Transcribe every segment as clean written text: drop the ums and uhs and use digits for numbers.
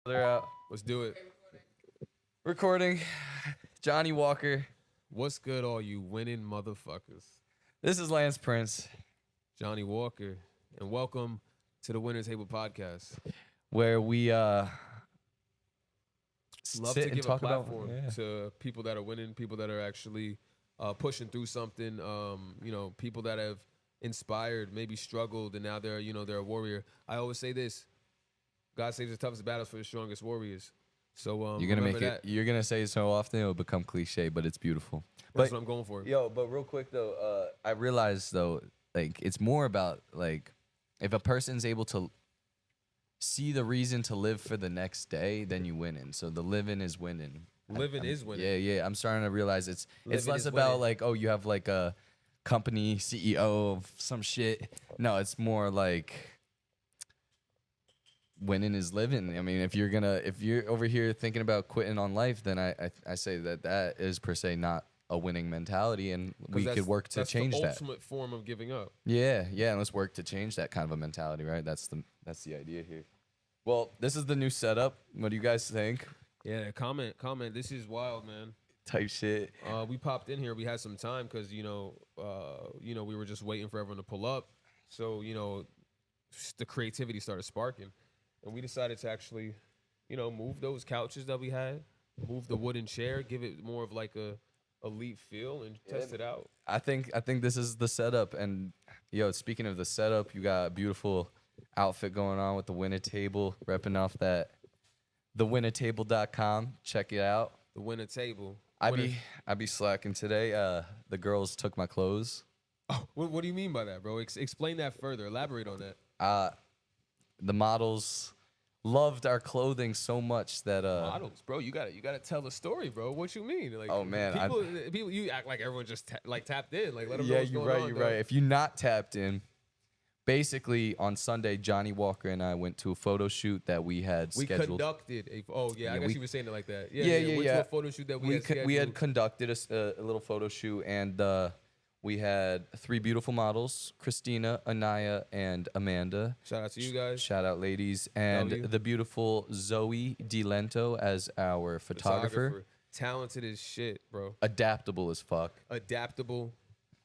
They're out. Let's do it. Recording. Johnny Walker. What's good, all you winning motherfuckers? This is Lance Prince, Johnny Walker, and welcome to the Winner Table Podcast. where we Love sit to and give a talk about platform to people that are winning, people that are actually pushing through something. People that have inspired, maybe struggled, and now they're a warrior. I always say this: God saves the toughest battles for the strongest warriors. So You're gonna make remember it. You're gonna say it so often it'll become cliche, but it's beautiful. That's But what I'm going for. yo, but real quick though, I realized though, like it's more about like if a person's able to see the reason to live for the next day, then you winning. So the living is winning. Living is winning. Yeah. I'm starting to realize it's Living less is about winning. like, oh, you have like a company CEO of some shit. No, it's more like winning is living. I mean, if you're over here thinking about quitting on life, then I say that is per se not a winning mentality, and 'Cause we could work to that's change the that. ultimate form of giving up. Yeah, and let's work to change that kind of a mentality, right? That's the idea here. Well, this is the new setup. What do you guys think? Yeah, comment. This is wild, man. Type shit. We popped in here. We had some time because we were just waiting for everyone to pull up. So the creativity started sparking, and we decided to actually, move those couches that we had, move the wooden chair, give it more of like a elite feel, and test it out. I think this is the setup. And yo, speaking of the setup, you got a beautiful outfit going on with the winner table, repping off that thewinnertable.com. Check it out. The winner table. I be slacking today. The girls took my clothes. Oh, what do you mean by that, bro? Explain that further. Elaborate on that. The models loved our clothing so much that Models, bro. You gotta tell the story, bro. What you mean? Like, Oh, man, people, you act like everyone just tapped in. Like, let them know yeah, what's you're going on, right. dog. If you're not tapped in, basically on Sunday, Johnny Walker and I went to a photo shoot that we had We scheduled. conducted a. Oh yeah, I guess you were saying it like that. Yeah. Went to a photo shoot that we had scheduled. We had conducted a little photo shoot, and we had three beautiful models: Christina, Anaya, and Amanda. Shout out to you guys. Shout out, ladies, and W. the beautiful Zoe DeLento as our photographer. Talented as shit, bro. Adaptable as fuck. Adaptable,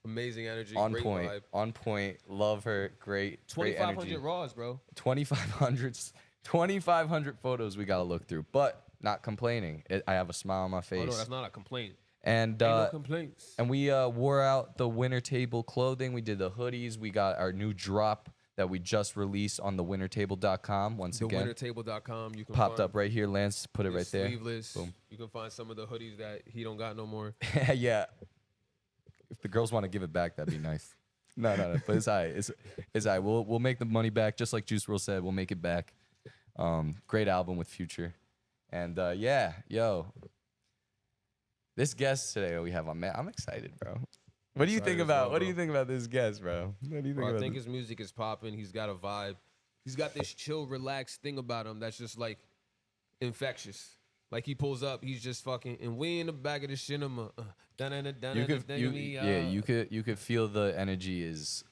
amazing energy, On great point. vibe. On point. Love her. Great. Great energy. 2,500 raws, bro. 2,500 photos we gotta look through, but not complaining. I have a smile on my face. Oh no, that's not a complaint. And Ain't no complaints. and we wore out the winter table clothing. We did the hoodies. We got our new drop that we just released on the winnertable.com. Once again, Thewinnertable.com. You can popped find up right here. Lance put it it's right there. Sleeveless. Boom. You can find some of the hoodies that he don't got no more. Yeah. If the girls want to give it back, that'd be nice. No. But it's all right. It's all right. We'll make the money back, just like Juice WRLD said. We'll make it back. Great album with Future. And this guest today we have on, man, I'm excited, bro. What do you think Excited as about well, what do you bro. think about this guest, bro? What do you think Bro, I about think this? his music is popping. He's got a vibe. He's got this chill, relaxed thing about him that's just like infectious. Like he pulls up, he's just fucking, and we in the back of the cinema. You could feel the energy is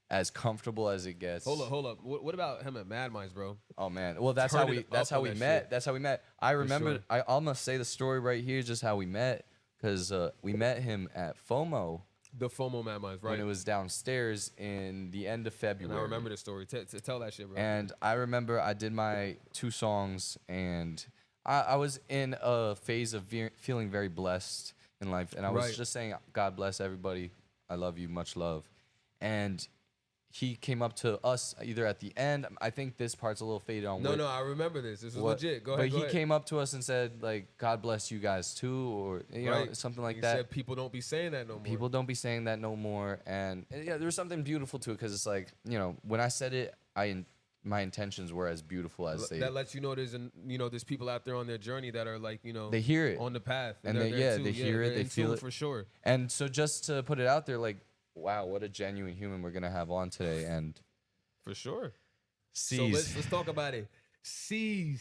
as comfortable as it gets. Hold up. What about him at Mad Minds, bro? Oh man. Well, that's Turn how we it that's up how on we that met. shit. That's how we met. I remember sure. I almost say the story right here, just how we met, because we met him at FOMO The FOMO Mad Minds, right? when it was downstairs in the end of February. And I remember the story. Tell that shit, bro. And I remember I did my 2 songs, and I was in a phase of feeling very blessed in life, and I was Right. just saying, God bless everybody. I love you, much love. And he came up to us either at the end. I think this part's a little faded on. No, I remember this. This was legit. Go ahead. But he came up to us and said, like, God bless you guys too, or you know, something like he that. said people don't be saying that no more. People don't be saying that no more. And yeah, there was something beautiful to it, because it's like, when I said it, my intentions were as beautiful as they. That lets you know there's people out there on their journey that are like, they hear it on the path, and they're they there too. they hear it, they're they in feel tune it for sure. And so just to put it out there, like, wow, what a genuine human we're gonna have on today. And For sure. Ceez. So let's talk about it. Ceez.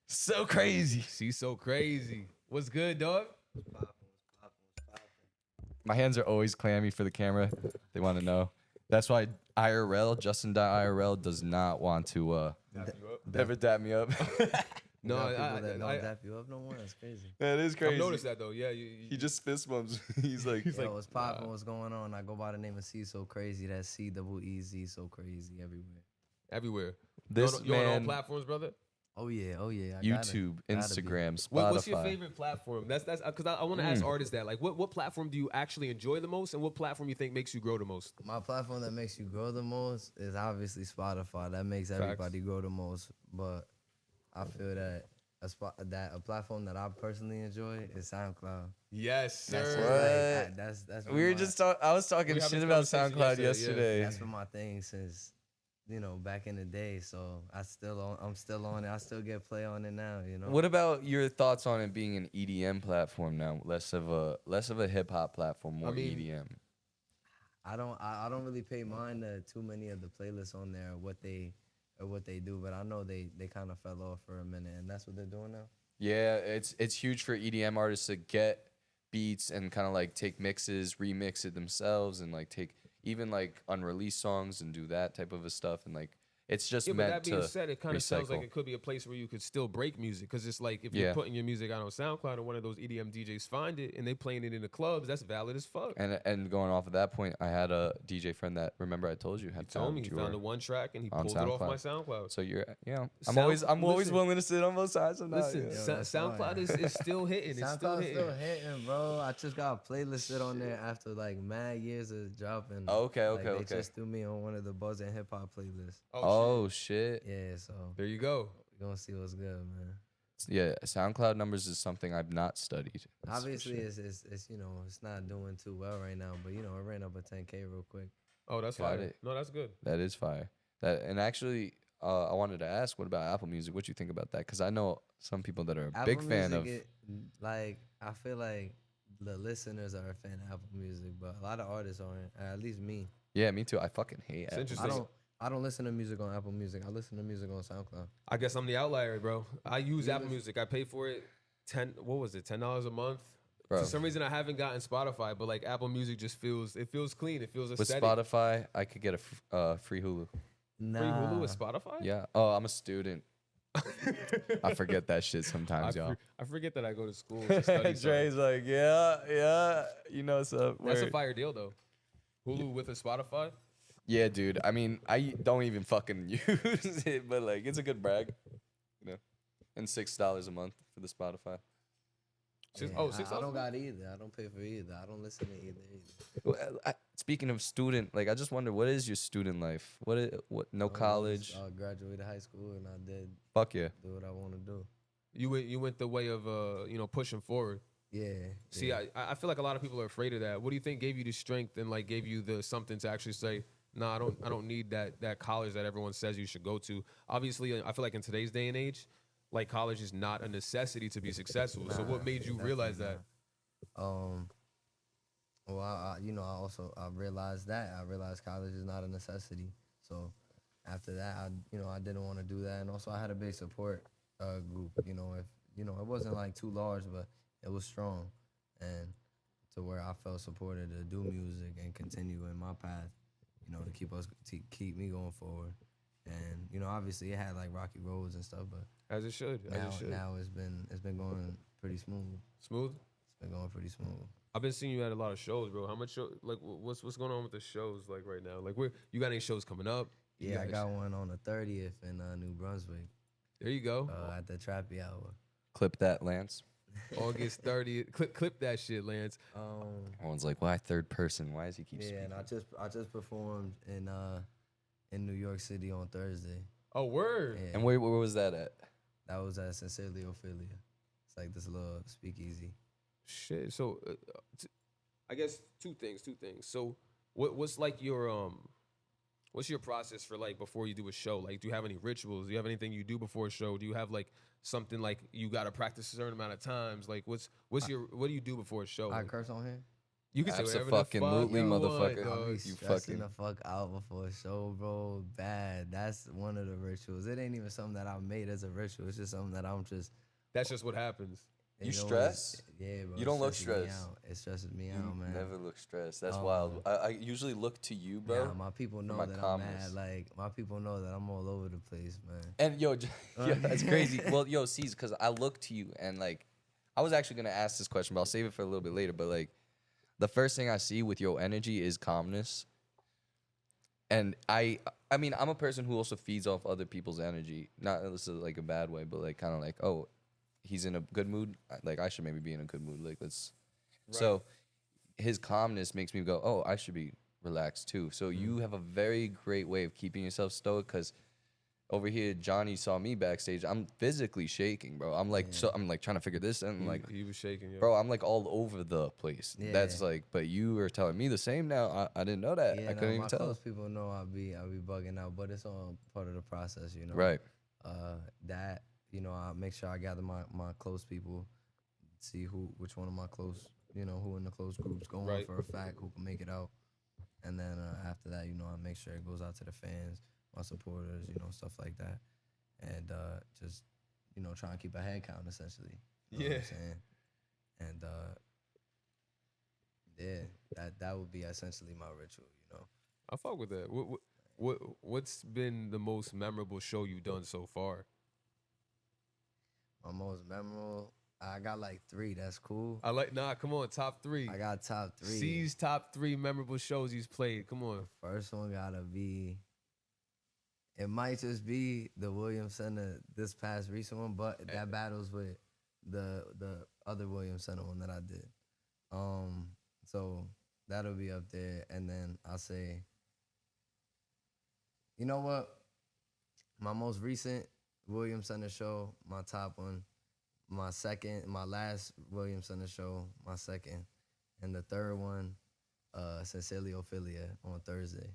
So crazy. CeezSoCrazy. What's good, dog? My hands are always clammy for the camera. They want to know. That's why IRL, Justin.IRL, does not want to never dap me up. No, got people I, that don't I, dap you up no more. That's crazy. That is crazy. I've noticed that though. Yeah, He just fist bumps. He's like, Yo, what's poppin'? What's going on? I go by the name of CeezSoCrazy. That's CEEZ, so crazy everywhere. everywhere. this You're on all man, platforms, brother. Oh yeah. I YouTube, gotta be. Instagram, Spotify. What's your favorite platform? That's because I want to ask artists that. Like, what platform do you actually enjoy the most, and what platform you think makes you grow the most? My platform that makes you grow the most is obviously Spotify. That makes everybody grow the most. But I feel that a platform that I personally enjoy is SoundCloud. Yes, That's sir. just like that's We were just I was talking We were having shit this about conversation SoundCloud yesterday, yesterday. that's been my thing since back in the day. So I'm still on it. I still get play on it now. What about your thoughts on it being an EDM platform now, less of a hip hop platform, more EDM? I don't really pay mind to too many of the playlists on there what they do, but I know they kind of fell off for a minute, and that's what they're doing now. Yeah, it's huge for EDM artists to get beats and kind of like take mixes, remix it themselves, and like take even like unreleased songs and do that type of a stuff, and like it's just Yeah, but meant that being to said, it kind of sounds like recycle. it could be a place where you could still break music, because it's like if you're Yeah. putting your music out on SoundCloud and one of those EDM DJs find it and they playing it in the clubs, that's valid as fuck. And going off of that point, I had a DJ friend that, remember I told you, had Told me found he found the your one track and he on pulled it off my SoundCloud. SoundCloud. So I'm Sound- always listen. willing to sit on both sides of that. Listen, Yeah. Yo, that's SoundCloud fire. is still hitting. It's still SoundCloud's hitting. still hitting, bro. I just got a playlist it on there after like mad years of dropping. Okay. They just threw me on one of the Buzz and hip hop playlists. Oh shit. Yeah, so There you go. we're gonna see what's good, man. Yeah, SoundCloud numbers is something I've not studied. That's for Obviously, sure. it's not doing too well right now, but it ran up a 10K real quick. Oh, that's Got fire. it. No, that's good. That is fire. And actually, I wanted to ask, what about Apple Music? What you think about that? Because I know some people that are a big fan of. I feel like the listeners are a fan of Apple Music, but a lot of artists aren't. At least me. Yeah, me too. I fucking hate It's Apple. interesting. I don't listen to music on Apple Music. I listen to music on SoundCloud. I guess I'm the outlier, bro. I use You Apple listen- Music. I pay for it $10 a month. Bro. For some reason, I haven't gotten Spotify, but like Apple Music just feels clean. It feels With aesthetic. Spotify, I could get a free Hulu. Nah. Free Hulu with Spotify? Yeah. Oh, I'm a student. I forget that shit sometimes, y'all. I forget that I go to school to study. Dre's like, yeah. You know what's up? That's a Word. fire deal, though. Hulu with a Spotify? Yeah, dude. I mean, I don't even fucking use it, but like, it's a good brag, And $6 a month for the Spotify. $6. I don't got either. I don't pay for either. I don't listen to either. Well, speaking of student, like, I just wonder, what is your student life? What? No college? I graduated high school and I did Fuck yeah. do what I want to do. You went the way of pushing forward. Yeah. See, yeah. I feel like a lot of people are afraid of that. What do you think gave you the strength and like gave you the something to actually say, nah, I don't need that college that everyone says you should go to. Obviously, I feel like in today's day and age, like college is not a necessity to be successful. So what made you realize that? Well, I realized that. I realized college is not a necessity. So after that, I didn't want to do that, and also I had a big support group. It wasn't like too large, but it was strong, and to where I felt supported to do music and continue in my path. To keep me going forward. And obviously it had like rocky roads and stuff, but As it should. now it's been going pretty smooth. Smooth. It's been going pretty smooth. I've been seeing you at a lot of shows, bro. How much what's going on with the shows like right now? Like you got any shows coming up? Yeah, I got one on the 30th in New Brunswick There you go. at the Trappy Hour. Clip that, Lance. August 30th. Clip that shit, Lance. Everyone's like, why third person? Why does he keep Yeah, speaking? and I just performed in New York City on Thursday. Oh, word. Yeah, And where was that at? that was at Sincerely Ophelia. It's like this little speakeasy. Shit. So, I guess two things. So, what's like your what's your process for like before you do a show? Like, do you have any rituals? Do you have anything you do before a show? Do you have like something like you got to practice a certain amount of times? Like, what do you do before a show? I Like, curse on here. you can say whatever the fuck Abso-fucking-lutely, you want, motherfucker. dog. I be You stressing fucking- the fuck out before a show, bro. Bad. That's one of the rituals. It ain't even something that I made as a ritual. It's just something that I'm just. That's just what happens. You It stress? Yeah, bro. You It don't look stresses me stressed. out. It stresses me You out, man. never look stressed. That's Um, wild. I usually look to you, bro. Nah, my people for know my that calmness. I'm mad. Like my people know that I'm all over the place, man. And yo, yeah, that's crazy. Well, yo, Cez, because I look to you and like, I was actually gonna ask this question, but I'll save it for a little bit later. But like, the first thing I see with your energy is calmness. And I mean, I'm a person who also feeds off other people's energy. Not this is like a bad way, but like kind of like, oh, he's in a good mood. Like I should maybe be in a good mood. Like let's. Right. So his calmness makes me go, oh, I should be relaxed too. So you have a very great way of keeping yourself stoic. Because over here, Johnny saw me backstage. I'm physically shaking, bro. I'm like, so I'm like trying to figure this, and I'm like, He was shaking, yo. bro, I'm like all over the place. Yeah. That's like, but you are telling me the same now. I didn't know that. Yeah, I no, couldn't my even tell. close people know I'll be bugging out, but it's all part of the process, you know. Right. That I make sure I gather my close people, see which one of my close, who in the close groups going Right. for a fact, who can make it out, and then after that, I make sure it goes out to the fans, my supporters, stuff like that, and just try and keep a head count essentially. You know what I'm saying? And yeah, that would be essentially my ritual, I fuck with that. What's been the most memorable show you've done so far? My most memorable, I got like 3. That's cool. Come on, top 3. I got top 3. C's top 3 memorable shows he's played. Come on. First one gotta be. It might just be the Williams Center this past recent one, but that battles with the other Williams Center one that I did. So that'll be up there, and then I'll say, you know what? My most recent Williams Center show, my top one. My last Williams Center show, my second, and the third one, Sincerely Ophelia on Thursday.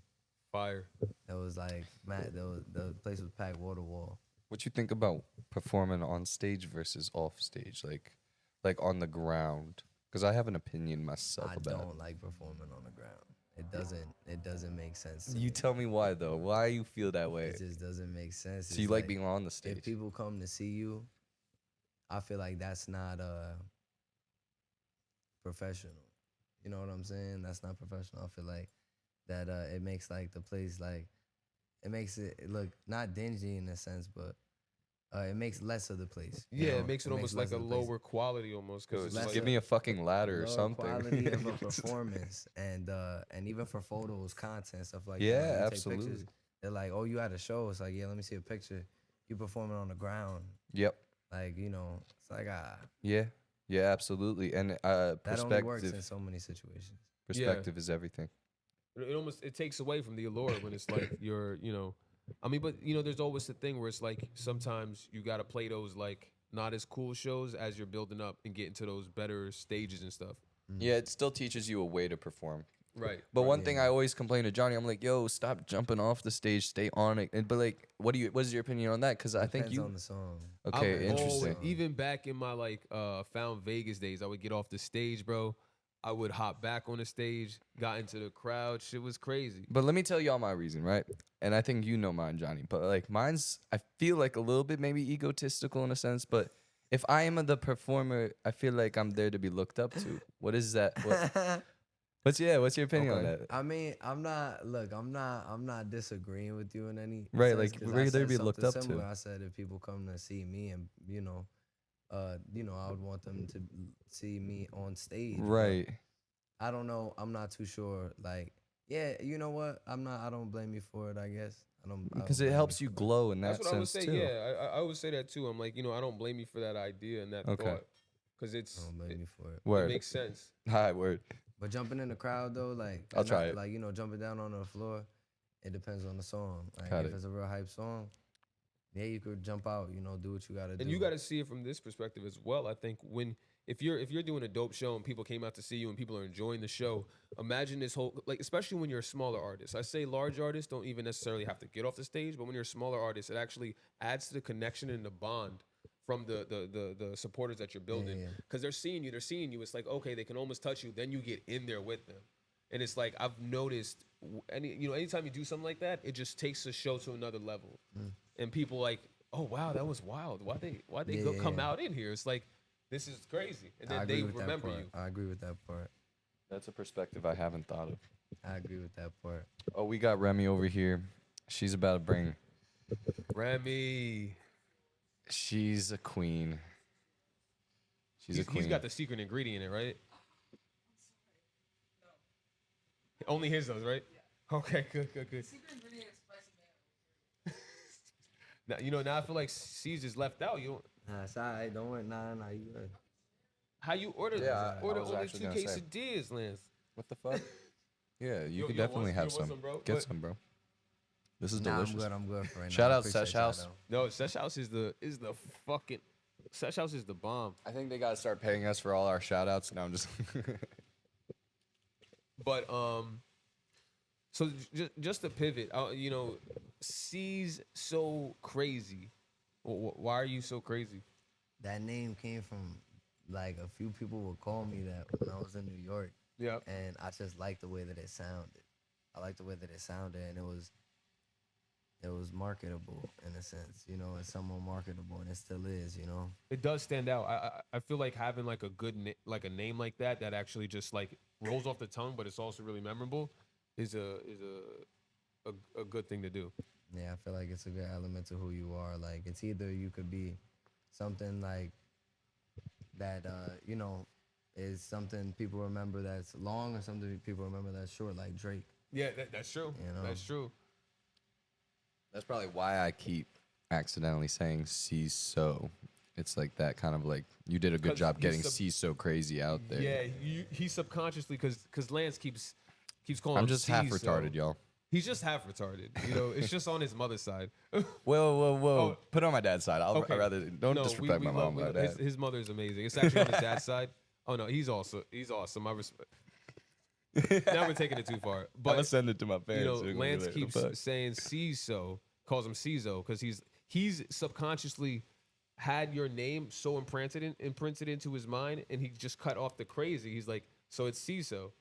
Fire. That was like, the place was packed wall to wall. What you think about performing on stage versus off stage, like on the ground? Because I have an opinion myself I about don't like performing on the ground. It doesn't make sense. it. To You me. tell me why though. Why you feel that way? It just doesn't make sense. So you It's like being on the if stage? people come to see you, I feel like that's not professional. You know what I'm saying? That's not professional. I feel like that it makes like the place like it makes it look not dingy in a sense, but it makes less of the place. you Yeah, know? it makes it almost like less a of the place. lower quality almost. Yo, Cause it's just less give of- me a fucking ladder or Lower something. quality of a performance, and even for photos, content, stuff like that. Yeah, Like, you take absolutely. pictures, they're like, oh, you at a show. It's like, yeah, let me see a picture. You performing on the ground, Yep. like it's like Yeah. Yeah, absolutely. And that only works in perspective so many situations. perspective is everything. it takes away from the allure when it's like I mean, but there's always the thing where it's like sometimes you got to play those like not as cool shows as you're building up and getting to those better stages and stuff. Yeah, it still teaches you a way to perform. Right. But one thing I always complain to Johnny, I'm like, yo, stop jumping off the stage, stay on it. But like, what is your opinion on that? Because I think Depends you. on the song. Okay, I've interesting. always- even back in my like Found Vegas days, I would get off the stage, bro. I would hop back on the stage, got into the crowd. Shit was crazy. But let me tell y'all my reason, right? And I think you know mine, Johnny. But like mine's, I feel like a little bit maybe egotistical in a sense. But if I am the performer, I feel like I'm there to be looked up to. What is that? What's your opinion on that? I mean, I'm not disagreeing with you in any Right, sense, like, 'cause we're I there to said be looked something up to. similar. I said if people come to see me and I would want them to see me on stage. but Right. I don't know. I'm not too sure. Like, yeah, you know what? I don't blame you for it. I guess I don't Because blame it helps for you that. glow in that That's what I would sense say. too. Yeah, I would say that too. I'm like, I don't blame you for that idea and that Okay. thought, because I don't blame you for it. it Word. makes sense. Hi, word. But jumping in the crowd though, like I'll try it. Like jumping down on the floor, it depends on the song. Like Got if it. it's a real hype song, yeah, you could jump out. Do what you gotta do. And you got to see it from this perspective as well. I think if you're doing a dope show and people came out to see you and people are enjoying the show, imagine this whole like, especially when you're a smaller artist. I say large artists don't even necessarily have to get off the stage, but when you're a smaller artist, it actually adds to the connection and the bond from the supporters that you're building, yeah. because they're seeing you. It's like, okay, they can almost touch you, then you get in there with them. And it's like I've noticed anytime you do something like that, it just takes the show to another level. And people like, oh wow, that was wild. Why they come Yeah. out in here? It's like this is crazy, and I then agree they with that remember part. you. I agree with that part. That's a perspective I haven't thought of. I agree with that part. Oh, we got Remy over here. She's about to bring. Remy, She's a queen. She's a he's queen. got the secret ingredient in it, right? Only his does, right? Okay, good. Now now I feel like Caesar's left out. You don't. Nah, it's all right. Don't worry. Nah, you good. How you order? Yeah, I order was only actually 2 gonna say. quesadillas, Lance. What the fuck? Yeah, you Yo- could yo, definitely want- have yo, want some. some, bro? Get What? some, bro. This is Nah, delicious. I'm good for right now. Shout I out appreciate Sesh y'all, House. though. No, Sesh House is the fucking Sesh House is the bomb. I think they gotta start paying us for all our shout outs. Now I'm just. But so just to pivot, C's so crazy. Why are you so crazy? That name came from like a few people would call me that when I was in New York, Yeah. and I just liked the way that it sounded. I liked the way that it sounded, and it was marketable in a sense. It's somewhat marketable, and it still is. It does stand out. I feel like having like a good like a name like that actually just like rolls off the tongue, but it's also really memorable is a good thing to do. Yeah, I feel like it's a good element to who you are. Like it's either you could be something like that, is something people remember that's long, or something people remember that's short, like Drake. Yeah, that's true. That's true. That's probably why I keep accidentally saying "CeezSo." It's like that kind of like you did a good 'Cause job you getting CeezSoCrazy out there. Yeah, he subconsciously because Lance keeps calling. I'm him just half C, so retarded, y'all. He's just half retarded. It's just on his mother's side. Whoa. Oh. Put it on my dad's side. I'd Okay. rather don't disrespect my mom. My dad. His mother's amazing. It's actually on his dad's side. Oh no, he's awesome. I respect. Now we're taking it too far. I'm But gonna send it to my parents. They're gonna be Lance like, keeps "The fuck?" saying CeezSo, calls him CeezSo because he's subconsciously had your name so imprinted into his mind, and he just cut off the crazy. He's like, so it's CeezSo.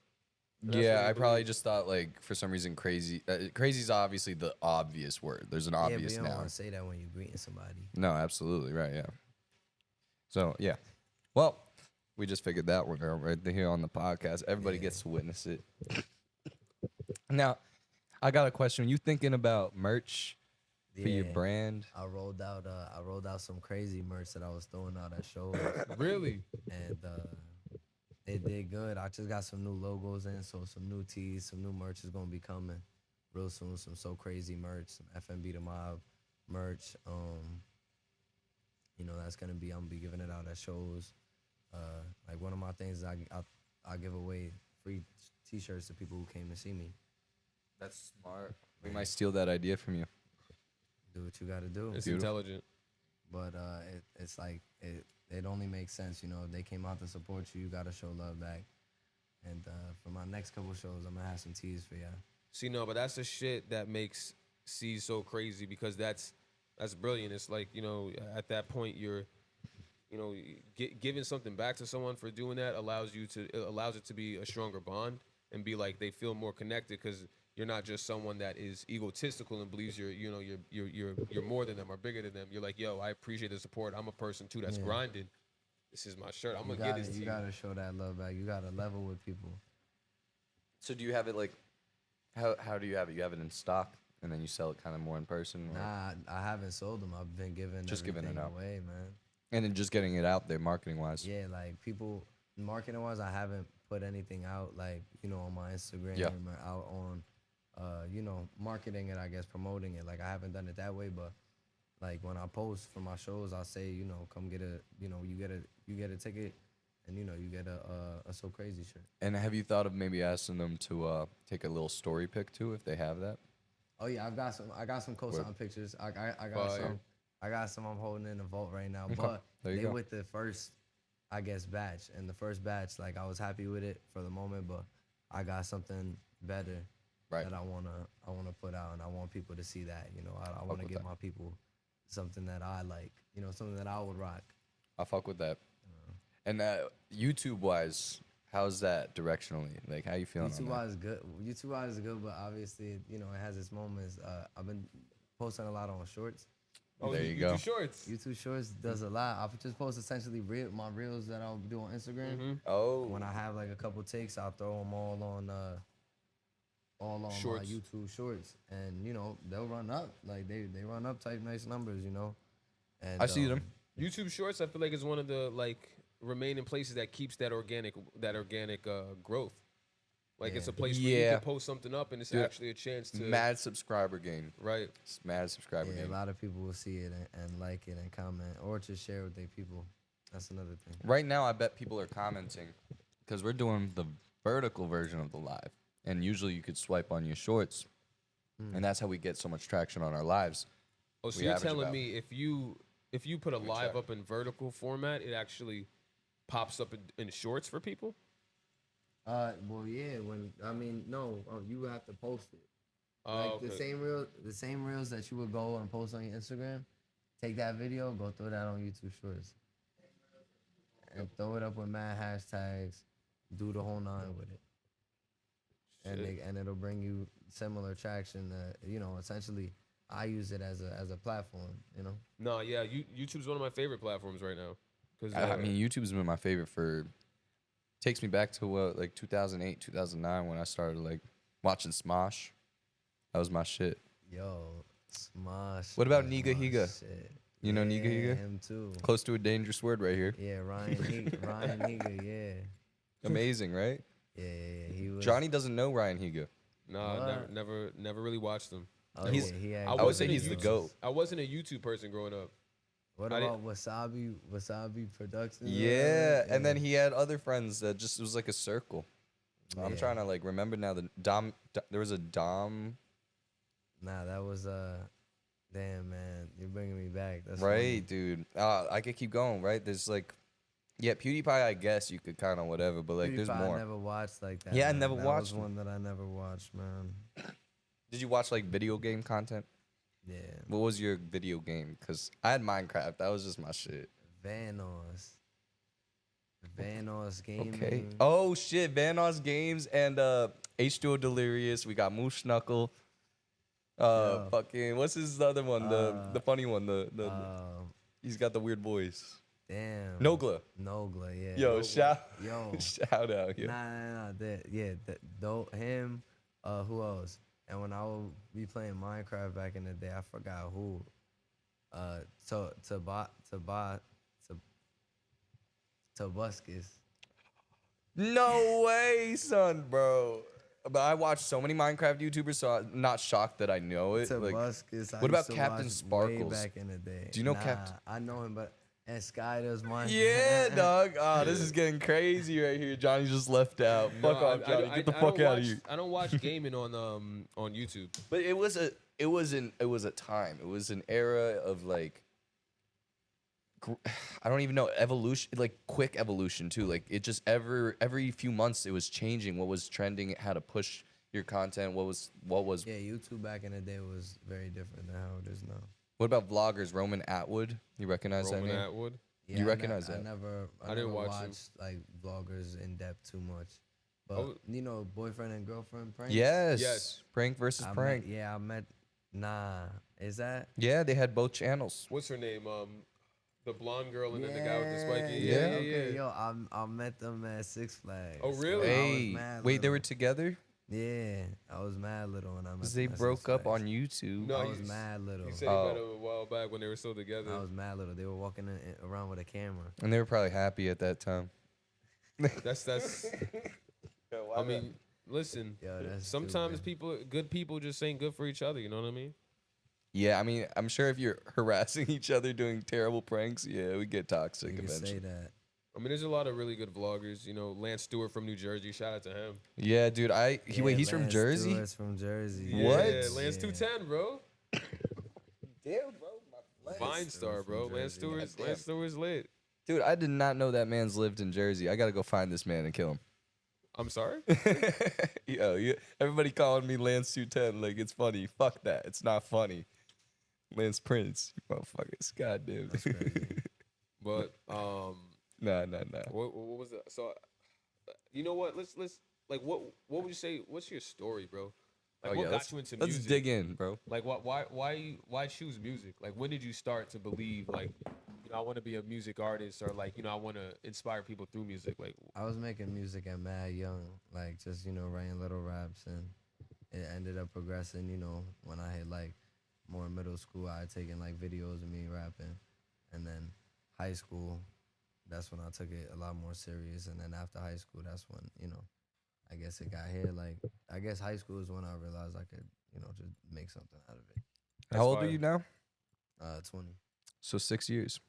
That's what Yeah, he I probably believes. just thought like for some reason crazy. Crazy's obviously the obvious word. There's an Yeah, but obvious you don't noun. want to say that when you're greeting somebody. No, absolutely right. Yeah. So yeah, well, we just figured that one out right here on the podcast. Everybody gets to witness it. Now, I got a question. You thinking about merch for your Yeah. brand? I rolled out some crazy merch that I was throwing out at shows, Really? and it did good. I just got some new logos in, so some new tees, some new merch is gonna be coming real soon. Some So Crazy merch, some FMB the Mob merch. That's gonna be I'm gonna be giving it out at shows. Like one of my things is I give away free T-shirts to people who came to see me. That's smart. We might steal that idea from you. Do what you got to do. It's Beautiful. intelligent. But it's like it only makes sense, if they came out to support you, you gotta show love back. And for my next couple shows, I'm gonna have some teas for y'all. See, no, but that's the shit that makes C so crazy because that's brilliant. It's like at that point you're, giving something back to someone for doing that allows it to be a stronger bond and be like they feel more connected because you're not just someone that is egotistical and believes you're more than them or bigger than them. You're like, yo, I appreciate the support. I'm a person too that's grinding. This is my shirt. I'm gonna give this to You you. gotta show that love back. You gotta level with people. So do you have it like, how do you have it? You have it in stock and then you sell it kind of more in person? Or? Nah, I haven't sold them. I've been giving Just giving it everything out. away, man. And then just getting it out there marketing wise. Yeah, like people marketing wise, I haven't put anything out like on my Instagram or out on marketing it. I guess promoting it. Like I haven't done it that way, but like when I post for my shows, I'll say come get a you get a ticket, and you get a So Crazy shirt. And have you thought of maybe asking them to take a little story pic too if they have that? Oh yeah, I got some cosign pictures. I got Fire. some. I got some I'm holding in the vault right now. Okay. But There you they go. with the first, I guess, batch. And the first batch, like I was happy with it for the moment, but I got something better Right. that I wanna put out, and I want people to see that. I want to with give that. my people something that I like. Something that I would rock. I fuck with that. And YouTube wise, how's that directionally? Like, how you feeling on YouTube that? wise is good. YouTube wise is good, but obviously, it has its moments. I've been posting a lot on shorts. Oh, There you YouTube go. Shorts. YouTube Shorts does a lot. I just post essentially my reels that I'll do on Instagram. Mm-hmm. Oh, When I have like a couple takes, I'll throw them all on my Shorts. YouTube Shorts, and they'll run up like they run up type nice numbers, And I see them. YouTube Shorts, I feel like is one of the like remaining places that keeps that organic growth. Like it's a place where you Yeah. can post something up and it's Dude, actually a chance to Mad subscriber gain. right. It's mad subscriber Yeah, a gain. lot of people will see it and like it and comment or just share with their people. That's another thing. Right now, I bet people are commenting because we're doing the vertical version of the live, and usually you could swipe on your shorts, and that's how we get so much traction on our lives. Oh, so We you're average telling about- me if you put a live check. up in vertical format, it actually pops up in shorts for people? Well, yeah. No, you have to post it. Like Oh, okay. the same reels that you would go and post on your Instagram. Take that video, go throw that on YouTube Shorts, and throw it up with mad hashtags. Do the whole nine with it, Shit. and it'll bring you similar traction. Essentially, I use it as a platform. No, yeah, YouTube's one of my favorite platforms right now. Cause I mean, YouTube's been my favorite for. Takes me back to like 2008, 2009 when I started like watching Smosh. That was my shit. Yo, Smosh. What about was Niga my Higa? shit. You know Yeah, Niga Higa? him too. Close to a dangerous word right here. Yeah, Ryan Higa, yeah. Amazing, right? Yeah, he was. Johnny doesn't know Ryan Higa. nah, What? never really watched them. Oh, he's- yeah, he had. I would say he's the YouTube- GOAT. I wasn't a YouTube person growing up. What I about Wasabi Productions? or Yeah, whatever? and then he had other friends that just it was like a circle. I'm Yeah. trying to like remember now. There was a Dom, Nah, that was damn man, you're bringing me back. That's right, funny. dude. I could keep going, right? There's like, yeah, PewDiePie. I guess you could kind of whatever, but like, there's PewDiePie more. I never watched like that. Yeah, I man. never that watched was him. one that I never watched, man. Did you watch like video game content? Yeah, What was your video game? Cause I had Minecraft. That was just my shit. Vanos Gaming. Okay. Oh shit, Vanos Games and H2O Delirious. We got Moose Knuckle. Yeah. Fucking what's his other one? The funny one. The he's got the weird voice. Damn. Nogla. Nogla, yeah. Yo, shout Yo. shout out. Yeah. Nah. Him. Who else? And when I would be playing Minecraft back in the day, I forgot who. Tobuscus. No way, son, bro. But I watch so many Minecraft YouTubers, so I'm not shocked that I know it. Like, Tobuscus. what about Captain Sparkles? Way back in the day. Do you know Captain- I know him, but and Sky does Minecraft. yeah, dog. Oh, this is getting crazy right here. Johnny just left out. Fuck No, off, Johnny. Get the I fuck don't out of watch- here. I don't watch gaming on YouTube. But it was a time. It was an era of like I don't even know, evolution, like quick evolution too. Like it just every few months it was changing what was trending, how to push your content, what was Yeah, YouTube back in the day was very different than how it is now. What about vloggers? Roman Atwood, you recognize Roman that name? Atwood. Yeah, You recognize that? I never didn't watch him. watched like vloggers in depth too much. But Oh. boyfriend and girlfriend pranks. Yes. Yes. Prank versus prank. I met. Nah, is that? Yeah, they had both channels. What's her name? The blonde girl and then the guy with the spiky. Yeah. Okay, yo, I met them at Six Flags. Oh, really? I was Hey, mad wait, they were little. together? Yeah, I was mad little when I met. Because them they at Six broke up Flags. on YouTube. No, I you was mad little. You said Oh. you met him a while back when they were still together. I was mad little. They were walking around with a camera. And they were probably happy at that time. That's. I mean, listen. Yo, that's Sometimes stupid. good people just ain't good for each other. You know what I mean? Yeah, I mean, I'm sure if you're harassing each other doing terrible pranks, yeah, we get toxic You can eventually. say that. I mean, there's a lot of really good vloggers. You know, Lance Stewart from New Jersey. Shout out to him. Yeah, dude. Wait, he's from Lance Jersey? Stewart's from Jersey. What? Yeah, Lance Yeah. 210, bro. Damn, bro. Vine star, bro. from Lance Jersey. Stewart's Goddamn. Lance Stewart's lit. Dude, I did not know that man's lived in Jersey. I gotta go find this man and kill him. I'm sorry. Yo, everybody calling me Lance 210 like it's funny. Fuck that. It's not funny. Lance Prince, you motherfuckers. Goddamn. That's crazy. But Nah. what was that? So, you know what? Let's like what would you say? What's your story, bro? Like, Oh what yeah, got you into let's music? dig in, bro. Like, why choose music? Like, when did you start to believe, like, I want to be a music artist, or like, I want to inspire people through music? Like, I was making music at mad young, like just writing little raps, and it ended up progressing. When I hit like more middle school, I had taken like videos of me rapping, and then high school, that's when I took it a lot more serious. And then after high school, that's when I guess it got here. Like I guess high school is when I realized I could just make something out of it. How that's old are fire. you now? 20. So 6 years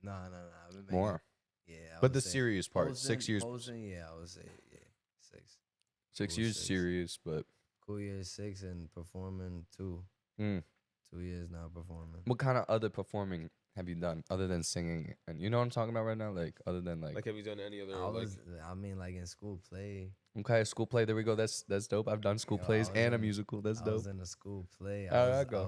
Nah. I've been making, more. yeah. I But would the say serious part, 6 years. Posting, yeah, I would say yeah, 6. 6 years 6. serious, but Cool years 6, and performing 2. mm. 2 years now performing. What kind of other performing have you done other than singing? And you know what I'm talking about right now? Like other than like have you done any other, I like, was, I mean, like in school play. okay, school play. There we go. That's dope. I've done school Yo, I plays was and a in- musical. That's I dope. was in a school play. How'd that go?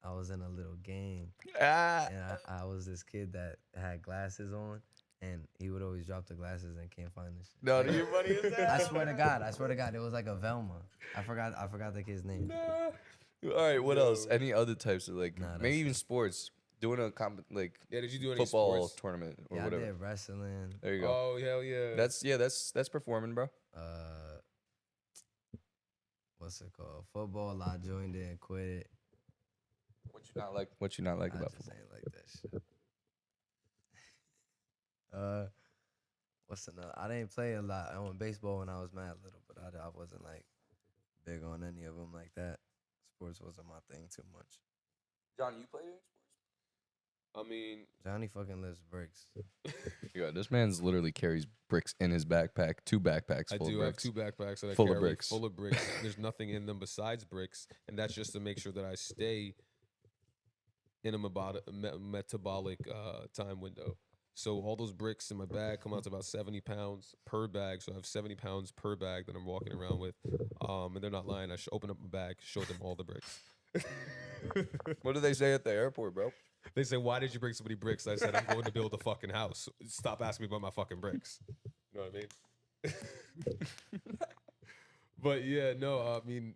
I was in a little game, Ah. and I was this kid that had glasses on, and he would always drop the glasses and can't find this shit. No, you funny as that. I swear to God, it was like a Velma. I forgot the kid's name. All right, what else? Any other types of like Nah, that's maybe even it. sports? Doing a like yeah, did you do any football sports? tournament or Yeah, whatever. I did wrestling. There you go. Oh, hell yeah. That's performing, bro. What's it called? Football. I joined it and quit it. What you not like I about just football? ain't like that shit. What's another? I didn't play a lot. I went baseball when I was mad little, but I wasn't like big on any of them like that. Sports wasn't my thing too much. John, you played any sports? I mean, Johnny fucking lifts bricks. Yeah, this man's literally carries bricks in his backpack. 2 backpacks I full do of have bricks. 2 backpacks that I Full of carry bricks. full of bricks. There's nothing in them besides bricks, and that's just to make sure that I stay in a metabolic time window. So all those bricks in my bag come out to about 70 pounds per bag. So I have 70 pounds per bag that I'm walking around with. And they're not lying. I should open up my bag, show them all the bricks. What do they say at the airport, bro? They say, "Why did you bring so many bricks?" I said, "I'm going to build a fucking house. Stop asking me about my fucking bricks." You know what I mean? But yeah, no, I mean,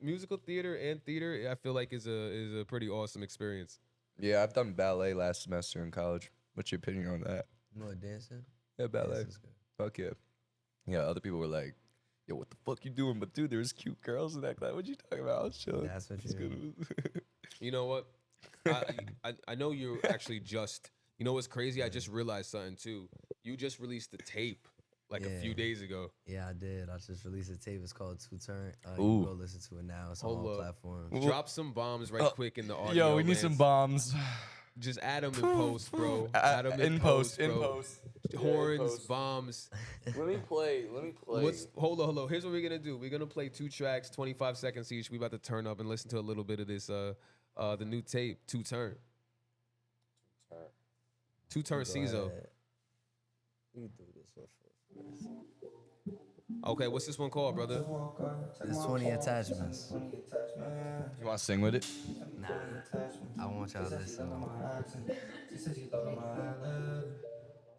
musical theater and theater, I feel like is a pretty awesome experience. Yeah, I've done ballet last semester in college. What's your opinion on that? You know what, dancing? Yeah, ballet. Dancing's good. Fuck yeah. Yeah, other people were like, yo, what the fuck you doing? But dude, there's cute girls in that class. What you talking about? I was chilling. That's what It's you. good. You know what? I know you're actually just. You know what's crazy? I just realized something too. You just released the tape like a few Yeah. days ago. Yeah, I did. I just released a tape. It's called Two Turn. You Ooh. can go listen to it now. It's on Hold all up. platforms. Drop some bombs right quick in the audio. Yo, we need some Lance. bombs. Just add them in post, bro. Add them in post, in bro. post. Horns, post. bombs. Let me play. Hold on. Here's what we're gonna do. We're gonna play 2 tracks, 25 seconds each. We about to turn up and listen to a little bit of this. The new tape, Two Turn. Two Turn Go CeezSo. ahead. You do this one first. Okay, what's this one called, brother? There's 20 attachments. You want to sing with it? Nah, I want y'all to listen.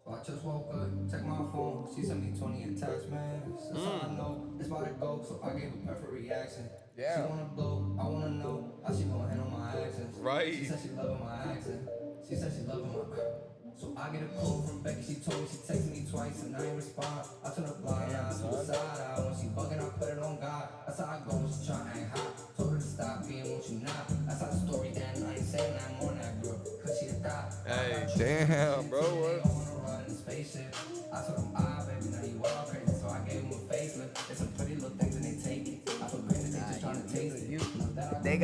So I just woke up, check my phone, she sent me 20 attachments. That's all I know, it's about to go, so I gave a perfect reaction. Yeah. She wanna blow, I wanna know how she gonna handle my actions. Right. She said she loving my accent. She said she loving my. So I get a call from Becky, she told me she texted me twice and I ain't respond. I turn the blind eye to the side eye. When she bugging, I put it on God. That's how I go when she try to act hot. Told her to stop being what you not. That's how the story ends. I ain't saying nothing more than that girl, cause she a thot. Hey. Damn, bro. What? Spaceship. I told him, baby, now you all crazy. So I gave him a facelift. There's some pretty little things and they take it. I feel great that they just trying to taste it. They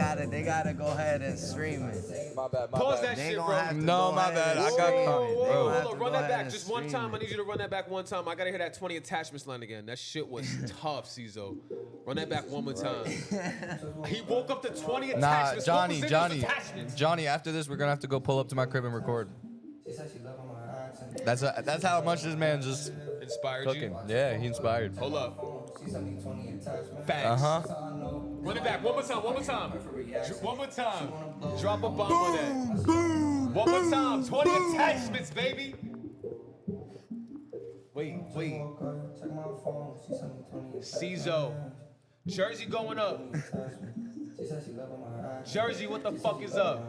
gotta go ahead and stream it. My bad. Pause that They shit, gonna bro. have to No, go my ahead bad. and I got stream caught. it. They Bro. gonna Hold have on, to run go that ahead back and just one stream time. I it. need you to run that back one time. I gotta hear that 20 attachments line again. That shit was tough, CeezSo. Run that back one more time. He woke up to 20 Nah, attachments. What was in Johnny, those attachments? Johnny. After this, we're gonna have to go pull up to my crib and record. She said she loving my accent. That's how much this man just Inspired cooking. you? Yeah, he inspired. Hold up. She sent me 20 attachments. Facts. That's all I know. Run it back one more time. One more time. One more time. Drop a bomb on that. Boom. One more time. 20 attachments, baby. Wait. Check my phone. She sent me 20 CeezSo. Jersey going up. She said she loving my eyes. Jersey, what the fuck is up?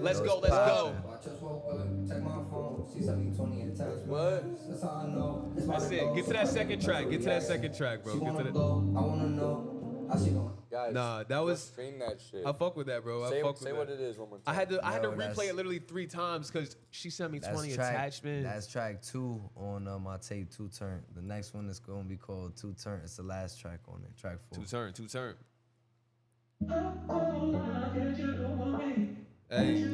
Let's Yo, go, it's let's go. poppin'. I just woke up, check my phone. She sent me 20 attachments. What? That's all I know. It's That's about to it. go. Get to that second track. Get to that second track, bro. She Get to wanna that. blow. I wanna know how she going. Guys, Nah, that was. stream that shit. I fuck with that, bro. I Say, fuck with say that. what it is one more time. I had to Yo, replay that's- it literally 3 times because she sent me 20 attachments. That's track 2 on my tape, 2 Turn. The next one is gonna be called 2 Turn. It's the last track on it, track 4. 2 turn. Hey.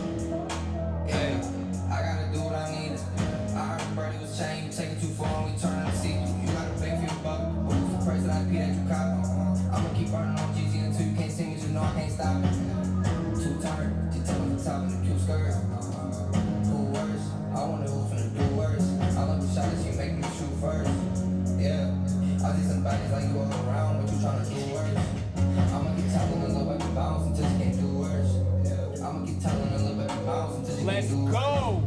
Hey, I gotta do what I need. I heard Birdie was chained, you take it too far, and we turn it to see you. You gotta pay for your buck. What's the price of that P that you cop? I'ma keep burning on GG until you can't see me, just know I can't stop it. 2 turn, she tell me the top in the cute skirt. Who worse? I wonder who finna do worse. I love the shot that she make me shoot first. Yeah, I see some bodies like you all around, but you tryna do worse. I'ma keep telling her little baby bounce until she can't do worse. I'ma keep telling her little baby bounce until she Let's can't do worse. go.